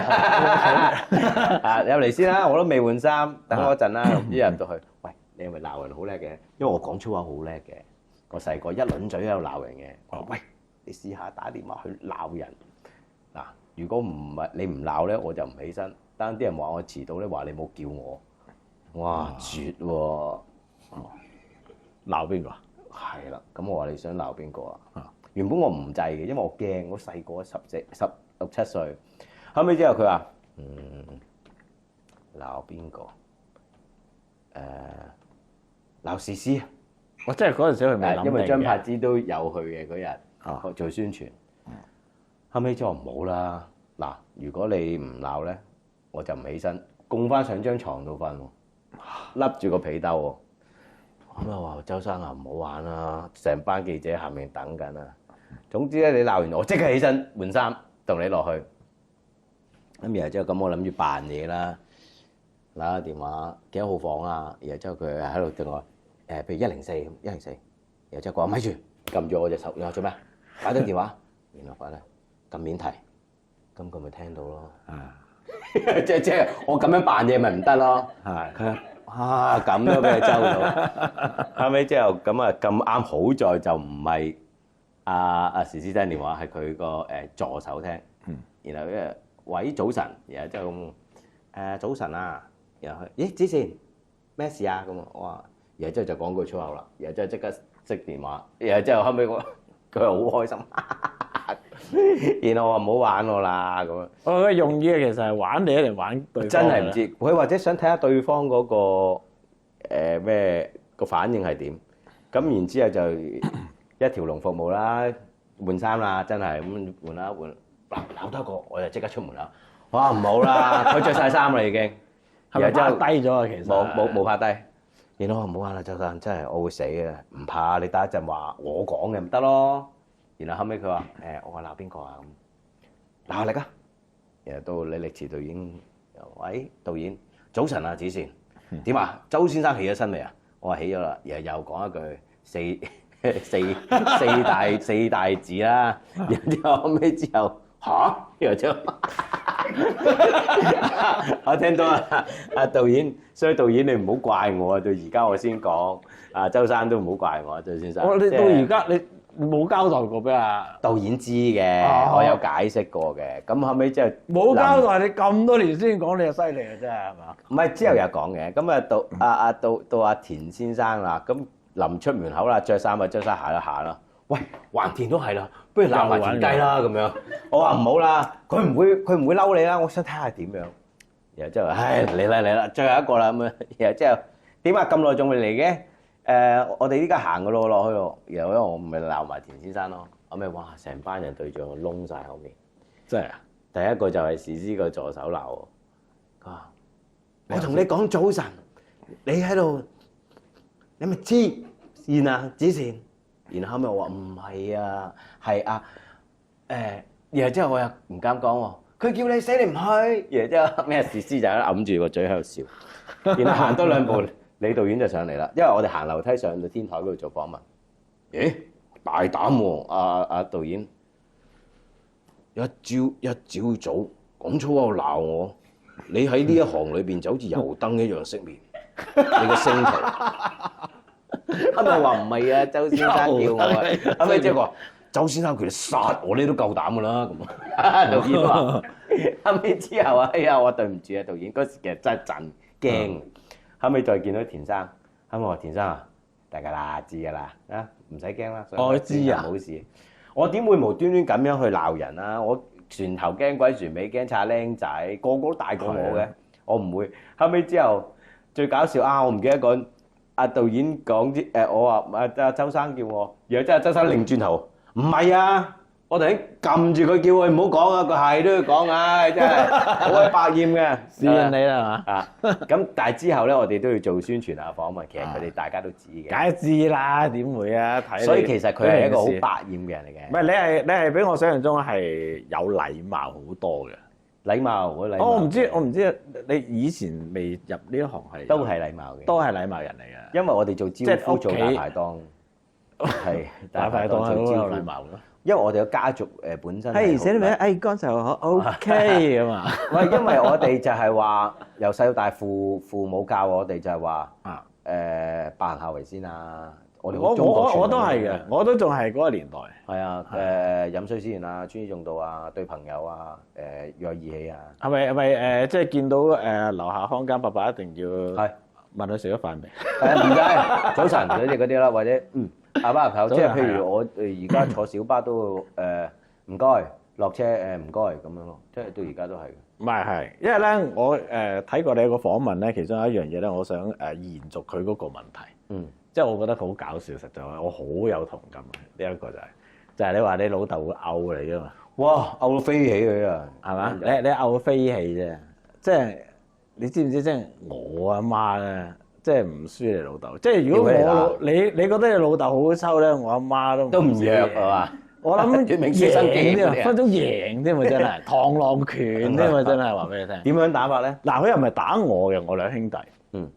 啊入嚟先啦，我都未換衫，等我一陣啦，一入到去，喂，你係咪鬧人好叻嘅？因為我講粗話好叻嘅，我細個一輪嘴喺度鬧人嘅，我話喂，你試下打電話去鬧人嗱。如果唔係你唔鬧咧，我就唔起身。但啲人話我遲到咧，話你冇叫我。哇，絕喎！鬧邊個啊？係啦，咁我話你想鬧邊個啊？原本我唔制嘅，因為我驚，我細個16、17歲。後尾之後佢話：鬧邊個？鬧時施。我真係嗰陣時佢未諗，因為張柏芝都有去嘅嗰日做宣傳。後尾就話唔好啦，嗱，如果你唔鬧咧，我就唔起身，供翻上張床度瞓喎，笠住個被兜喎。咁啊話周生啊，唔好玩啦，成班記者下面等緊啊。總之咧，你鬧完我即刻起身換衫，同你落去。咁然後之後咁，我諗住扮嘢啦，拿個電話幾多號房啊？然後之後佢喺度對我譬如104，然後之後佢話咪住，撳住我隻手，然後做咩？打緊電話，然後話咧。撳免提，咁佢咪聽到咯。即係我咁樣扮嘢咪唔得咯。係佢咁都俾佢周到。後尾之後咁啊咁啱，好在就唔係阿時施聽電話，係佢個助手聽。然後喂早晨，然後之後咁早晨啊，然後咦子善咩事啊？咁我話，然後之後就講句粗口啦。然後之後即刻熄電話。然後之後後尾佢好開心。然後我話唔好玩我啦咁樣。佢用意其實係玩你定玩對方？真係唔知，佢或者想睇下對方嗰個咩個反應係點。咁然之後就一條龍服務啦，換衫啦，真係咁換啦換，鬧多一個我就即刻出門啦。哇唔好啦，佢着晒衫啦已經。係咪拍低咗啊？其實冇拍低。然後我話唔好玩啦，周生，真係我會死嘅，唔怕你打一陣話我講嘅咪得咯。然後後尾佢話我話鬧邊個啊咁，鬧力啊！然後到李力持導演，喂導演，早晨啊子善，點啊？周先生起咗身未啊？我話起咗啦。然後又講一句四大字啦。然後後尾之後嚇，然後之後我聽到阿導演，所以導演你唔好怪我啊！到而家我先講，周生都唔好怪我，周先生。你到而家你冇交代過俾導演知嘅，我有解釋過嘅。咁後尾之後冇交代，你咁多年先講，你就犀利啊！真係係嘛？唔係之後有講嘅。咁啊到阿田先生啦，咁臨出門口啦，着衫啊，着衫行啦行啦。喂，橫田都係啦，不如鬧埋田雞啦咁樣。我話唔好啦，佢唔會嬲你啦。我想睇下點樣。然後之後，唉嚟啦，最後一個啦咁樣。然後之後點啊？咁耐仲未嚟嘅？我哋依家行嘅咯落去咯。然後因為我唔係鬧埋田先生咯，後尾哇成班人對住我窿晒後面。真係啊！第一個就係史師個助手鬧我，佢話：我同你講早晨，你喺度，你咪黐線啊子善。然後後尾我話唔係啊，係啊，然後之後我又唔敢講喎，佢叫你死你唔去，然後之後咩史師就喺度揞住個嘴喺度笑，然後行多兩步，李導演就上嚟啦，因為我哋行樓梯上到天台嗰度做訪問，咦大膽喎，阿導演。一朝早講粗口鬧我，你喺呢一行裏邊就好似油燈一樣熄滅，你個星途。後尾話唔係啊，周先生叫我啊，後尾即係話周先生佢哋殺我你都夠膽㗎啦咁。導演話，後尾之後啊，哎呀我對唔住啊導演，嗰時其實真係震驚。後尾再見到田生，後尾話田生啊，大家啦知㗎啦，啊唔使驚啦，我知啊冇事。我點會無端端咁樣去鬧人啊？我船頭驚鬼船尾驚，擦僆仔，個個都大過我嘅，我唔會。後尾之後最搞笑啊！我唔記得講阿導演講啲我話阿周生叫我，然後真係周生擰轉頭，唔係啊！我哋撳住佢叫佢唔好講啊，佢係都要講啊，真係好鬼百厭嘅，試你啦嘛啊！咁但係之後咧，我哋都要做宣傳啊訪問，其實佢哋大家都知嘅。梗係知啦，點會啊？睇所以其實佢係一個好百厭嘅人嚟嘅。唔係你係比我想象中係有禮貌好多嘅。禮貌，我禮貌。我唔知你以前未入呢一行係都係禮貌嘅，都係禮貌人嚟嘅。因為我哋做招呼做大排檔，係大排檔係好有禮貌咯。因為我哋個家族本身係寫啲咩？剛才我 OK 啊嘛。喂，因為我哋就係話由細到大父母教我哋就係話百行孝為先啊。我都係嘅，我都仲係嗰個年代。係啊，飲水思源啊，尊師重道啊，對朋友啊，要有義氣啊。係咪即係見到樓下康間伯伯一定要係問佢食咗飯未？唔該，早晨嗰啲啦，或者阿爸朋友，即係譬如我而家坐小巴都唔該落車唔該咁樣咯，即係到而家都係。唔係，因為咧我睇過你一個訪問咧，其中有一樣嘢咧，我想延續佢嗰個問題。即係我覺得佢好搞笑，實在我好有同感啊！呢一個就係你話你老豆會毆你啊嘛！哇，毆到飛起佢啊，係嘛？你毆到飛起啫，即係你知唔知？即係我阿媽咧，即係唔輸你老豆。即係如果你覺得你老豆好抽咧，我阿媽都唔弱係嘛？我諗明書生機添啊，分鐘贏添啊！真係螳螂拳添啊！真係話俾你聽。點樣打法咧？嗱，佢又唔係打我嘅，我兩兄弟。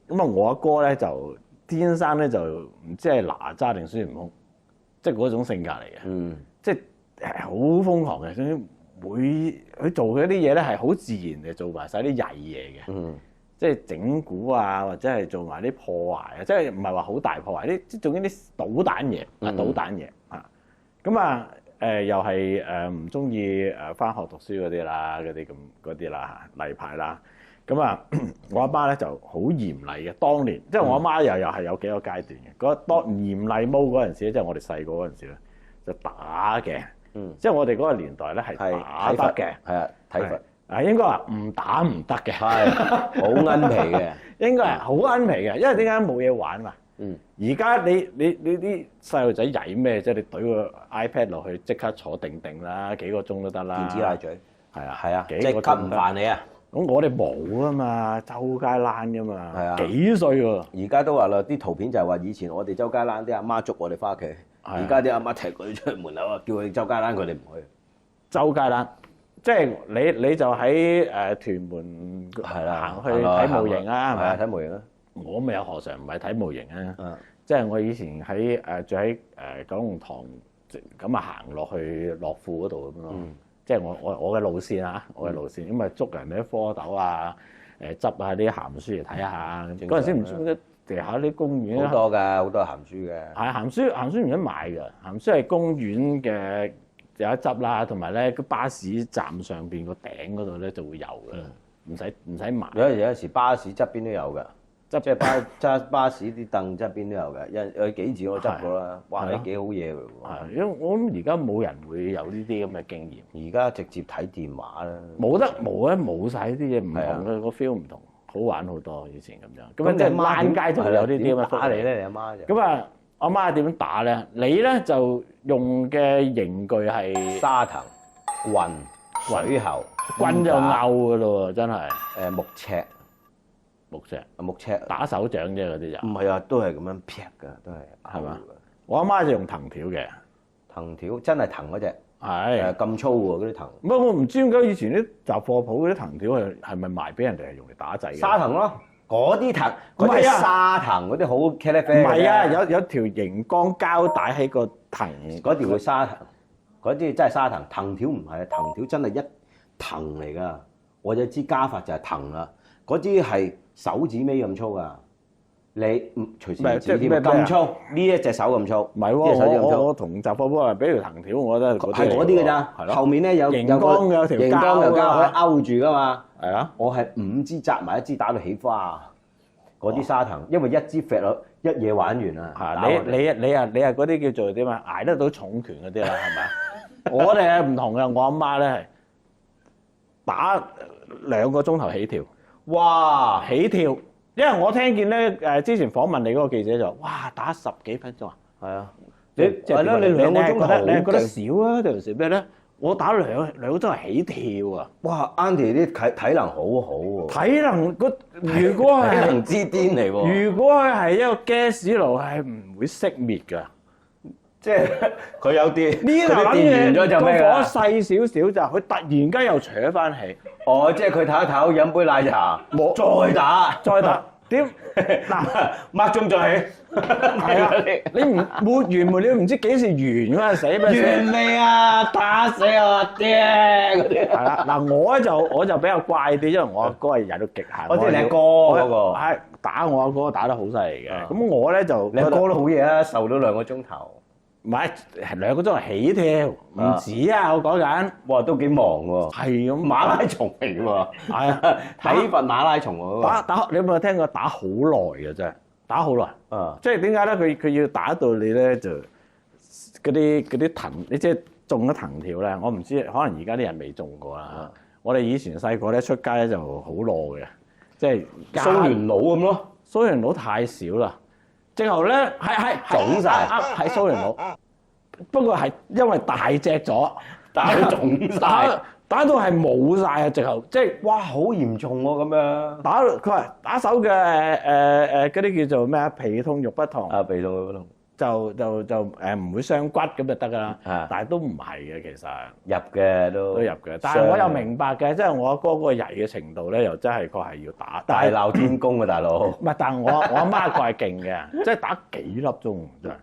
咁啊，我阿哥咧就。天生咧就唔知係哪吒定孫悟空，即係嗰種性格嚟嘅，即係好瘋狂嘅。總之佢做嘅啲嘢咧係好自然嘅，做埋晒啲曳嘢嘅，即係整蠱啊，或者係做埋啲破壞啊，即係唔係話好大破壞啲，即係做緊啲搗蛋嘢搗蛋嘢啊。咁啊又係唔中意返學讀書嗰啲啦，嗰啲啦例牌啦。咁啊，我阿媽咧就好嚴厲嘅。當年即係我阿媽又係有幾個階段嘅。當嚴厲毛嗰陣時咧，即係我哋細個嗰陣時咧，就打嘅。即係我哋嗰個年代咧係打得嘅。係啊，體罰。應該話唔打唔得嘅。係好奀皮嘅。應該係好奀皮嘅，因為點解冇嘢玩嘛？而家你啲細路仔曳咩？即係你懟個 iPad 落去，即刻坐定定啦，幾個鐘都得啦。電子奶嘴。係啊，即係吸唔煩你啊！咁我哋冇啊嘛，周街躝噶嘛，係啊，幾歲喎？而家都話啦，啲圖片就係話以前我哋周街躝，啲阿媽捉我哋翻屋企，而家啲阿媽踢佢出門口啊，叫佢周街躝，佢哋唔去。周街躝，即係你就喺屯門行去睇模型啊，係咪啊？睇模型啊！我咪有何嘗唔係睇模型啊？即係我以前喺住喺九龍塘，咁啊行落去樂富嗰度咁咯。即係我嘅路線啊，我嘅路線咁啊捉人哋啲蝌蚪啊，執下啲鹹書嚟睇下。嗰陣時唔知地下啲公園好多㗎，好多鹹書嘅。係鹹書唔使買㗎，鹹書係公園嘅有一執啦，同埋咧個巴士站上邊個頂嗰度咧就會有㗎，唔使買。有時巴士側邊都有㗎。即係揸巴士啲凳側邊都有嘅，有幾次我執過啦，哇！你幾好嘢㗎喎。係，因為我諗而家冇人會有呢啲咁嘅經驗。而家直接睇電話啦。冇晒呢啲嘢，唔同嘅個 feel 唔同，好玩好多以前咁樣。咁即係躝街就會有呢啲咁嘅打你咧，你阿媽就。咁啊，阿媽點樣打咧？你咧就用嘅刑具係沙藤、棍、水喉、棍就拗㗎咯喎，真係。木尺。木尺打手掌啫，嗰啲就唔係啊，都係咁樣劈㗎，都係係嘛？我阿媽就用藤條嘅，藤條真係藤嗰隻，係咁粗喎嗰啲藤。唔係我唔知點解以前啲雜貨鋪嗰啲藤條係咪賣俾人哋係用嚟打仔嘅？沙藤咯，嗰啲藤，嗰啲沙藤嗰啲好茄喱啡。唔係啊，有條熒光膠帶喺個藤嗰條叫沙藤，嗰啲真係沙藤。藤條唔係啊，藤條真係一藤嚟㗎。我就知加法就係藤啦，嗰啲係手指尾咁粗㗎。你隨時唔指添咁粗，呢一隻手咁粗。唔係喎，我同雜貨鋪話俾條藤條，我覺得係嗰啲㗎咋。後面咧有熒光有條熒光有膠可以勾住㗎嘛。係啊，我係5支紮埋一支打到起花。嗰啲沙藤，因為一支揈落一嘢玩完啦。係你啊嗰啲叫做點啊？捱得到重拳嗰啲啦，係咪？我哋係唔同嘅，我阿媽咧係打2個鐘頭起跳。哇！起跳！因為我聽見咧之前訪問你嗰個記者就話：哇，打10幾分鐘啊！係啊，你係咯，你2個鐘頭你係覺得少啊？定係咩咧？我打兩個鐘頭起跳啊！哇 Auntie 啲體能好好喎。體能如果係體能之巔嚟喎。如果係一個 gas 爐係唔會熄滅㗎。即係佢有啲呢度諗完咗就咩㗎？火細少少就佢突然間又扯翻起。哦，即係佢唞一唞，飲杯奶茶，再打。點嗱抹鐘再起。係啊，你唔沒完沒了，唔知幾時完嗰陣死咩？完未啊！打死我爹嗰啲。係啦，嗱我就比較怪啲，因為我阿哥係曳到極限。我知你阿哥嗰個。係打我阿哥打得好犀利嘅，咁我咧就你阿哥都好嘢啊，受到2個鐘頭。唔係2個鐘頭起跳，唔止啊！我講緊，哇，都幾忙喎。係咁馬拉松嚟㗎喎。係啊，體罰馬拉松喎。打，你有冇聽過打好耐嘅啫？打好耐。啊。即係點解咧？佢要打到你咧就嗰啲藤，你即係中咗藤條咧。我唔知，可能而家啲人未中過啦。我哋以前細個咧出街咧就好攞嘅，即係蘇元佬咁咯。蘇元佬太少啦。最後咧係腫晒，係蘇元佬，不過係因為大隻咗，打到腫晒，打到係冇晒啊！最後即係哇，好嚴重喎咁樣。佢話打手嘅嗰啲叫做咩啊？皮痛肉不痛啊，皮痛肉不痛就唔會傷骨咁就得㗎啦。但係都唔係嘅，其實入嘅都入嘅。但係我又明白嘅，即係我阿哥嗰個曳嘅程度咧，又真係確係要打。大鬧天宮啊，大佬！唔係，但係我阿媽個係勁嘅，即係打幾粒鐘真係。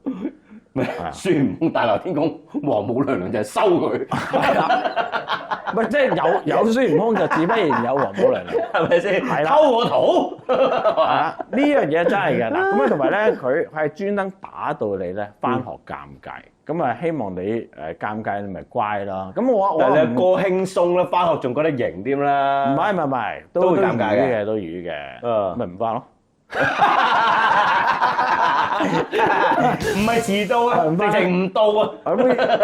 咩？孫悟空大鬧天宮，王母娘娘就係收佢。係啦，唔係即係有孫悟空就自不然有王母娘娘，係咪先？係啦，偷我圖。係啦，呢樣嘢真係嘅嗱。咁啊，同埋咧，佢係專登打到你咧翻學尷尬。咁啊，希望你尷尬你咪乖咯。咁我你阿哥輕鬆啦，翻學仲覺得型啲啦。唔係，都尷尬嘅，都瘀嘅。咪唔翻咯。唔係遲到啊，直情唔到啊！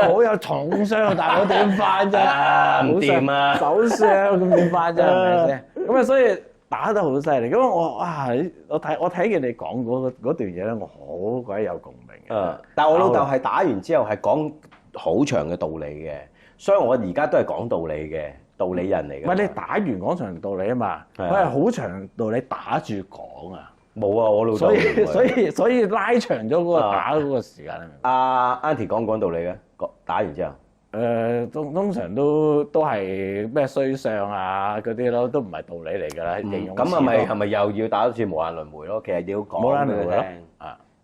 好有重傷，大佬點翻啫？唔掂啊！手傷咁點翻啫？係咪先？咁啊，所以打得好犀利。咁我睇見你講嗰段嘢咧，我好鬼有共鳴嘅。但係我老豆係打完之後係講好長嘅道理嘅，所以我而家都係講道理嘅道理人嚟嘅。唔係你打完講長道理啊嘛，佢係好長道理打住講啊。冇啊，我老豆。所以拉長咗嗰個打嗰個時間。阿 Auntie 講道理嘅，打完之後。通常都係咩衰相啊嗰啲咯，都唔係道理嚟㗎啦，形容詞。咁係咪又要打多次無限輪迴咯？其實你要講俾佢聽。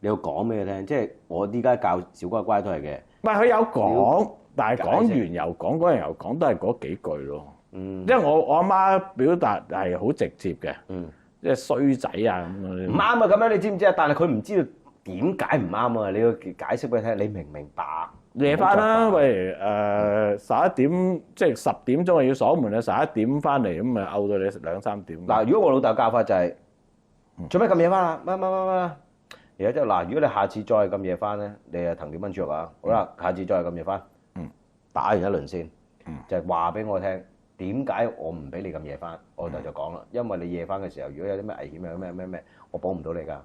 你要講俾佢聽，即係我依家教小乖乖都係嘅。唔係佢有講，但係講完又講，講完又講，都係嗰幾句咯。嗯，因為我阿媽表達係好直接嘅，嗯，即係衰仔啊咁嗰啲。唔啱啊！咁樣你知唔知啊？但係佢唔知道點解唔啱啊！你要解釋俾佢聽，你明唔明白？夜翻啦，喂11點，即係10點鐘要鎖門啊，11點翻嚟咁咪漚到你2、3點。嗱，如果我老豆教法就係做咩咁夜翻啊？乜，而家即係嗱，如果你下次再咁夜翻咧，你係藤條炆豬肉啊！好啦，下次再咁夜翻，打完一輪先，就係話俾我聽點解我唔俾你咁夜翻。我老豆就講啦，因為你夜翻嘅時候，如果有啲咩危險啊咩，我保唔到你㗎，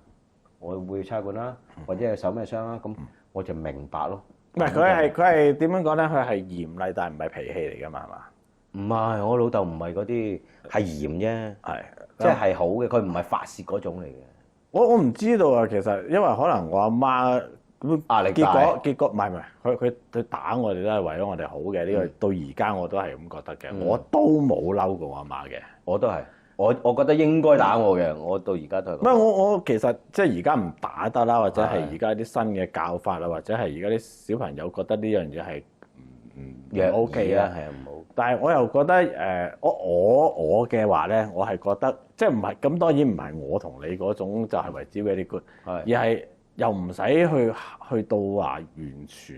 我會差館啦，或者係受咩傷啦，咁我就明白咯。唔係佢係點樣講咧？佢係嚴厲，但係唔係脾氣嚟㗎嘛，係嘛？唔係，我老豆唔係嗰啲係嚴啫，係即係好嘅，佢唔係發泄嗰種嚟嘅。我唔知道啊，其實因為可能我阿媽壓力大，結果唔係佢打我哋都係為咗我哋好嘅，呢個到而家我都係咁覺得嘅，我都冇嬲過我阿媽嘅，我都係。我覺得應該打我嘅，我到而家都係。唔係我其實即係而家唔打得啦，或者係而家啲新嘅教法啊，或者係而家啲小朋友覺得呢樣嘢係唔 OK 啊，係啊，唔好。但係我又覺得我嘅話咧，我係覺得即係唔係咁，當然唔係我同你嗰種就係為之嘅啲官，而係又唔使去到話完全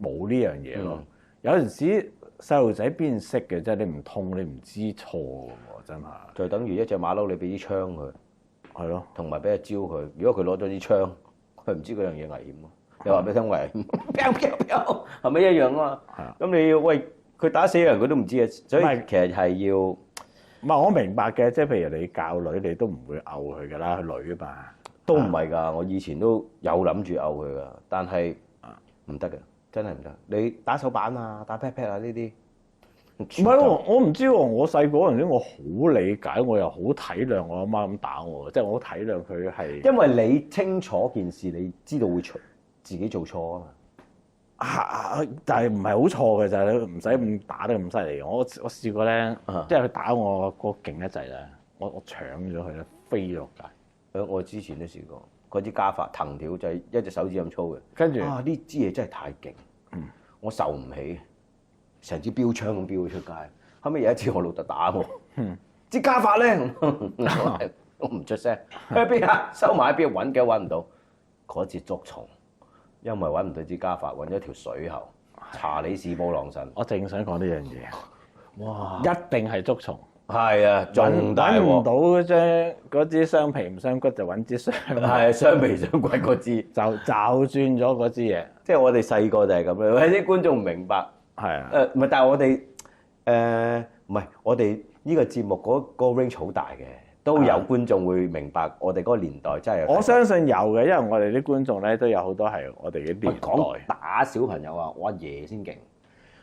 冇呢樣嘢咯。有陣時細路仔邊識嘅啫，你唔痛你唔知錯㗎喎，真係。就等於一隻馬騮，你俾啲槍佢，係咯，同埋俾一招佢。如果佢攞咗啲槍，佢唔知嗰樣嘢危險咯。你話俾佢聽危險，係咪一樣啊嘛？咁你要喂佢打死人，佢都唔知啊。所以其實係要唔係我明白嘅，即係譬如你教女，你都唔會毆佢㗎啦，佢女啊嘛。都唔係㗎，我以前都有諗住毆佢㗎，但係唔得嘅，真係唔得。你打手板啊，打 pat pat 啊呢啲。唔係喎，我唔知喎。我細個嗰陣時，我好理解，我又好體諒我阿媽咁打我，即係我好體諒佢係。因為你清楚件事，你知道會自己做錯啊嘛。但係唔係好錯嘅就係唔使咁打得咁犀利。我試過咧，即係佢打我個勁一滯啦，我搶咗佢咧，飛落街。我之前都試過，嗰支家法藤條就係一隻手指咁粗嘅，跟住呢支嘢真係太勁，我受唔起，成支標槍咁飆咗出街。後尾有一次我老豆打我，支家法咧，我唔出聲，去邊啊？收埋喺邊揾嘅揾唔到，嗰節捉蟲，因為揾唔到支家法，揾咗條水喉，查理士布朗神。我正想講呢樣嘢，哇！一定係捉蟲。係啊，仲大喎！揾唔到嗰支雙皮唔雙骨，就揾支雙係雙皮雙骨嗰支，就轉咗嗰支嘢。即係我哋細個就係咁樣，有啲觀眾唔明白。係啊，唔係，但係我哋唔係我哋呢個節目嗰 range 好大嘅，都有觀眾會明白我哋嗰個年代真係。我相信有嘅，因為我哋啲觀眾咧都有好多係我哋嘅年代。講打小朋友啊，我阿爺先勁，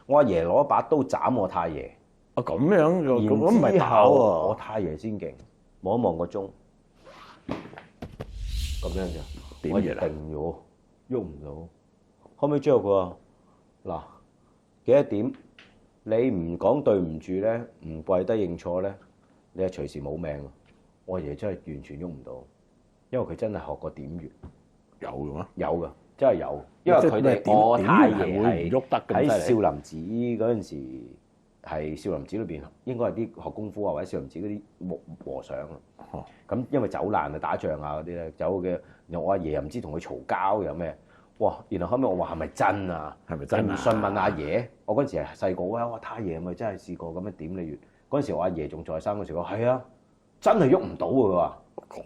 我阿爺攞把刀斬我太爺。咁樣咁唔係打喎，我太爺先勁，望一望個鐘，咁樣就我定咗，喐唔到。後尾之後佢話：嗱，幾多點？你唔講對唔住咧，唔跪低認錯咧，你係隨時冇命。我阿爺真係完全喐唔到，因為佢真係學過點穴。有嘅咩？有㗎，真係有。因為佢哋我太爺係喐得喺少林寺嗰陣時。係少林寺裏邊應該係啲學功夫啊，或者少林寺嗰啲木和尚啊。咁因為走難啊、打仗啊嗰啲咧，走嘅。然後我阿爺又唔知同佢嘈交有咩，哇！然後後尾我話係咪真啊？係咪真啊？唔信問阿爺。我嗰陣時係細個，我太爺係咪真係試過咁樣點你穴？嗰陣時我阿爺仲在生嗰時，我係啊，真係喐唔到佢話。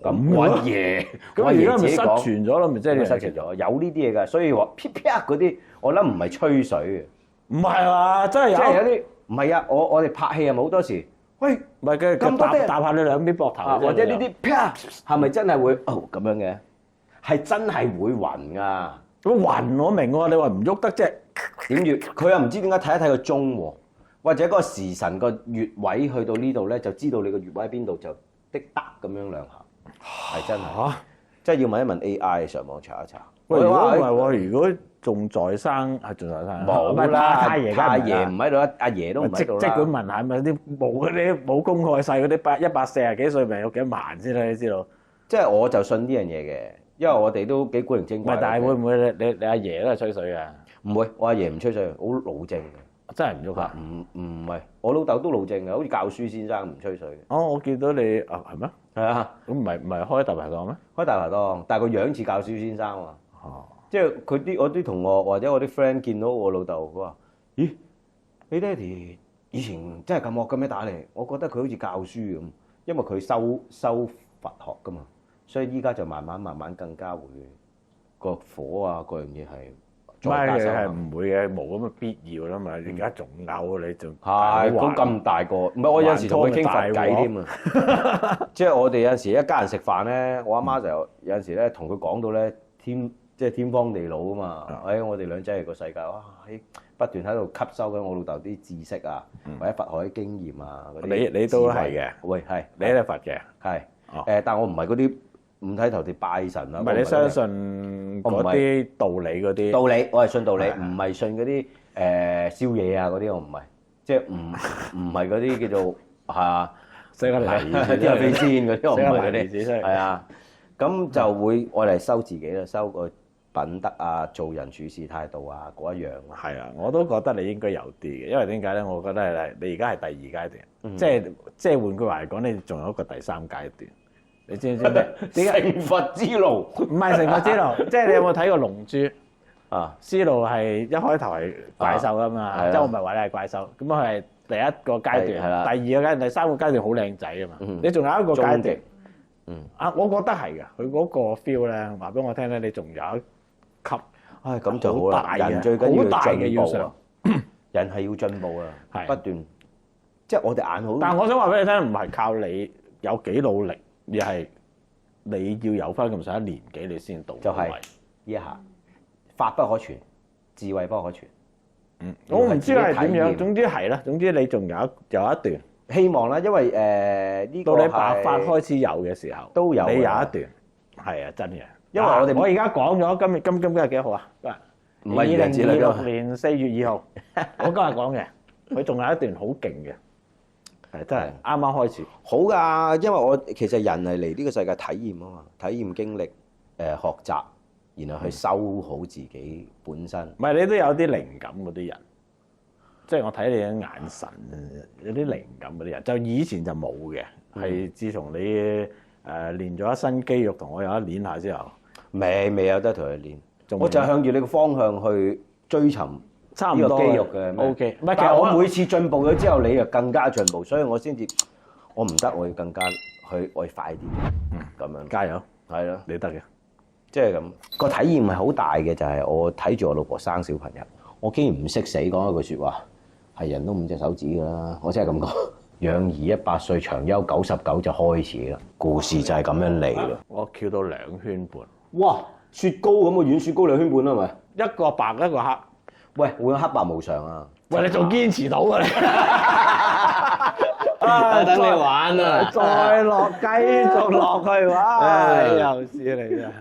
咁我阿爺，咁而家咪失傳咗咯？咪即係失傳咗，有呢啲嘢㗎。所以話啪啪嗰啲，我諗唔係吹水嘅。唔係嘛？真係有。即係有啲。唔係啊！我哋拍戲啊，好多時，喂，唔係嘅咁多搭下你兩邊膊頭，或者呢啲啪，係咪真係會咁樣嘅？係真係會暈㗎。咁暈我明喎，你話唔喐得啫？點穴？佢又唔知點解睇一睇個鐘喎，或者嗰個時辰個穴位去到呢度咧，就知道你個穴位喺邊度，就滴得咁樣兩下，係真係。即係要問一問 AI 上網查一查。喂，如果唔係喎，如果仲在生係仲在生，冇啦，太爺唔喺度，阿爺都唔喺度啦。即管問下咪啲冇嗰啲冇公開世嗰啲140幾歲，咪有幾多萬先啦？你知道？即係我就信呢樣嘢嘅，因為我哋都幾古靈精怪。唔係，但係會唔會你阿爺都係吹水㗎？唔會，我阿爺唔吹水，好老正嘅。真係唔喐啊！唔係，我老豆都老正嘅，好似教書先生唔吹水。哦，我見到你啊，係咩？係啊，咁唔係開大排檔咩？開大排檔，但係個樣似教書先生喎。哦，即係我啲同學或者我啲 friend 見到我老豆，佢話：咦，你爹哋以前真係咁惡嘅咩打你？我覺得佢好似教書咁，因為佢修佛學噶嘛，所以依家就慢慢更加會個火啊嗰樣嘢係。唔係唔會嘅，冇咁嘅必要啦嘛。而家仲拗你仲係都咁大個，唔係我有陣時同佢傾佛偈添啊。即係我哋有陣時一家人食飯咧，我阿媽就有陣時咧同佢講到咧天荒地老啊嘛。我哋兩仔係個世界，哇！不斷喺度吸收緊我老豆啲知識啊，或者佛學啲經驗啊嗰啲。你都係嘅，喂係，你係佛嘅，係但我唔係嗰啲五體投地拜神啊。唔係你相信嗰啲道理嗰啲？道理我係信道理，唔係信嗰啲燒嘢啊嗰啲，我唔係，即係唔係嗰啲叫做寫個例子啲飛仙嗰啲，我唔係嗰例子出嚟。啲。係啊，咁就會我哋收自己啦，收個品德啊、做人處事態度啊嗰一樣。係啊，我都覺得你應該有啲嘅，因為點解咧？我覺得係你而家係第二階段，即係換句話嚟講，你仲有一個第三階段。你知唔知咩？成佛之路唔係成佛之路，即係你有冇睇過《龍珠》啊？思路係一開頭係怪獸啊嘛，即係我唔係話你係怪獸，咁佢係第一個階段，第二個階段、第三個階段好靚仔啊嘛。你仲有一個階段，我覺得係嘅，佢嗰個 feel 咧，話俾我聽咧，你仲有一級，咁就好啦。人最緊要進步啊！人係要進步啊，不斷，即係我哋眼好。但係我想話俾你聽，唔係靠你有幾努力。而係你要有翻咁上下年紀，你先到。就係呢一下，法不可傳，智慧不可傳。我唔知係點樣，總之係啦。總之你仲有一段希望啦，因為呢個到你白髮開始有嘅時候，都有。你有一段係啊，真嘅。因為我而家講咗今日幾號啊？唔係2026年4月2號，我今日講嘅，佢仲有一段好勁嘅。係真係啱啱開始，好㗎，因為我其實人係嚟呢個世界體驗啊嘛，體驗經歷學習，然後去修好自己本身。唔係你都有啲靈感嗰啲人，即係我睇你嘅眼神，有啲靈感嗰啲人，就以前就冇嘅，係自從你練咗一身肌肉，同我有一練下之後，未有得同佢練，我就向住你個方向去追尋。差唔多肌肉嘅 ，OK。但係我每次進步咗之後，你就更加進步，所以我先至我唔得，我要更加我要快啲，咁樣加油，係咯，你得嘅，即係咁個體驗係好大嘅，就係我睇住我老婆生小朋友，我竟然唔識死講一句説話，係人都5隻手指㗎啦，我真係咁講。養兒100歲，長憂99就開始啦，故事就係咁樣嚟咯。我翹到2圈半，哇！雪糕咁嘅軟雪糕2圈半啦，係咪？一個白一個黑。喂，會黑白無常啊！喂，你仲堅持到啊你？等你玩啊！再落繼續落去玩，又試你啊！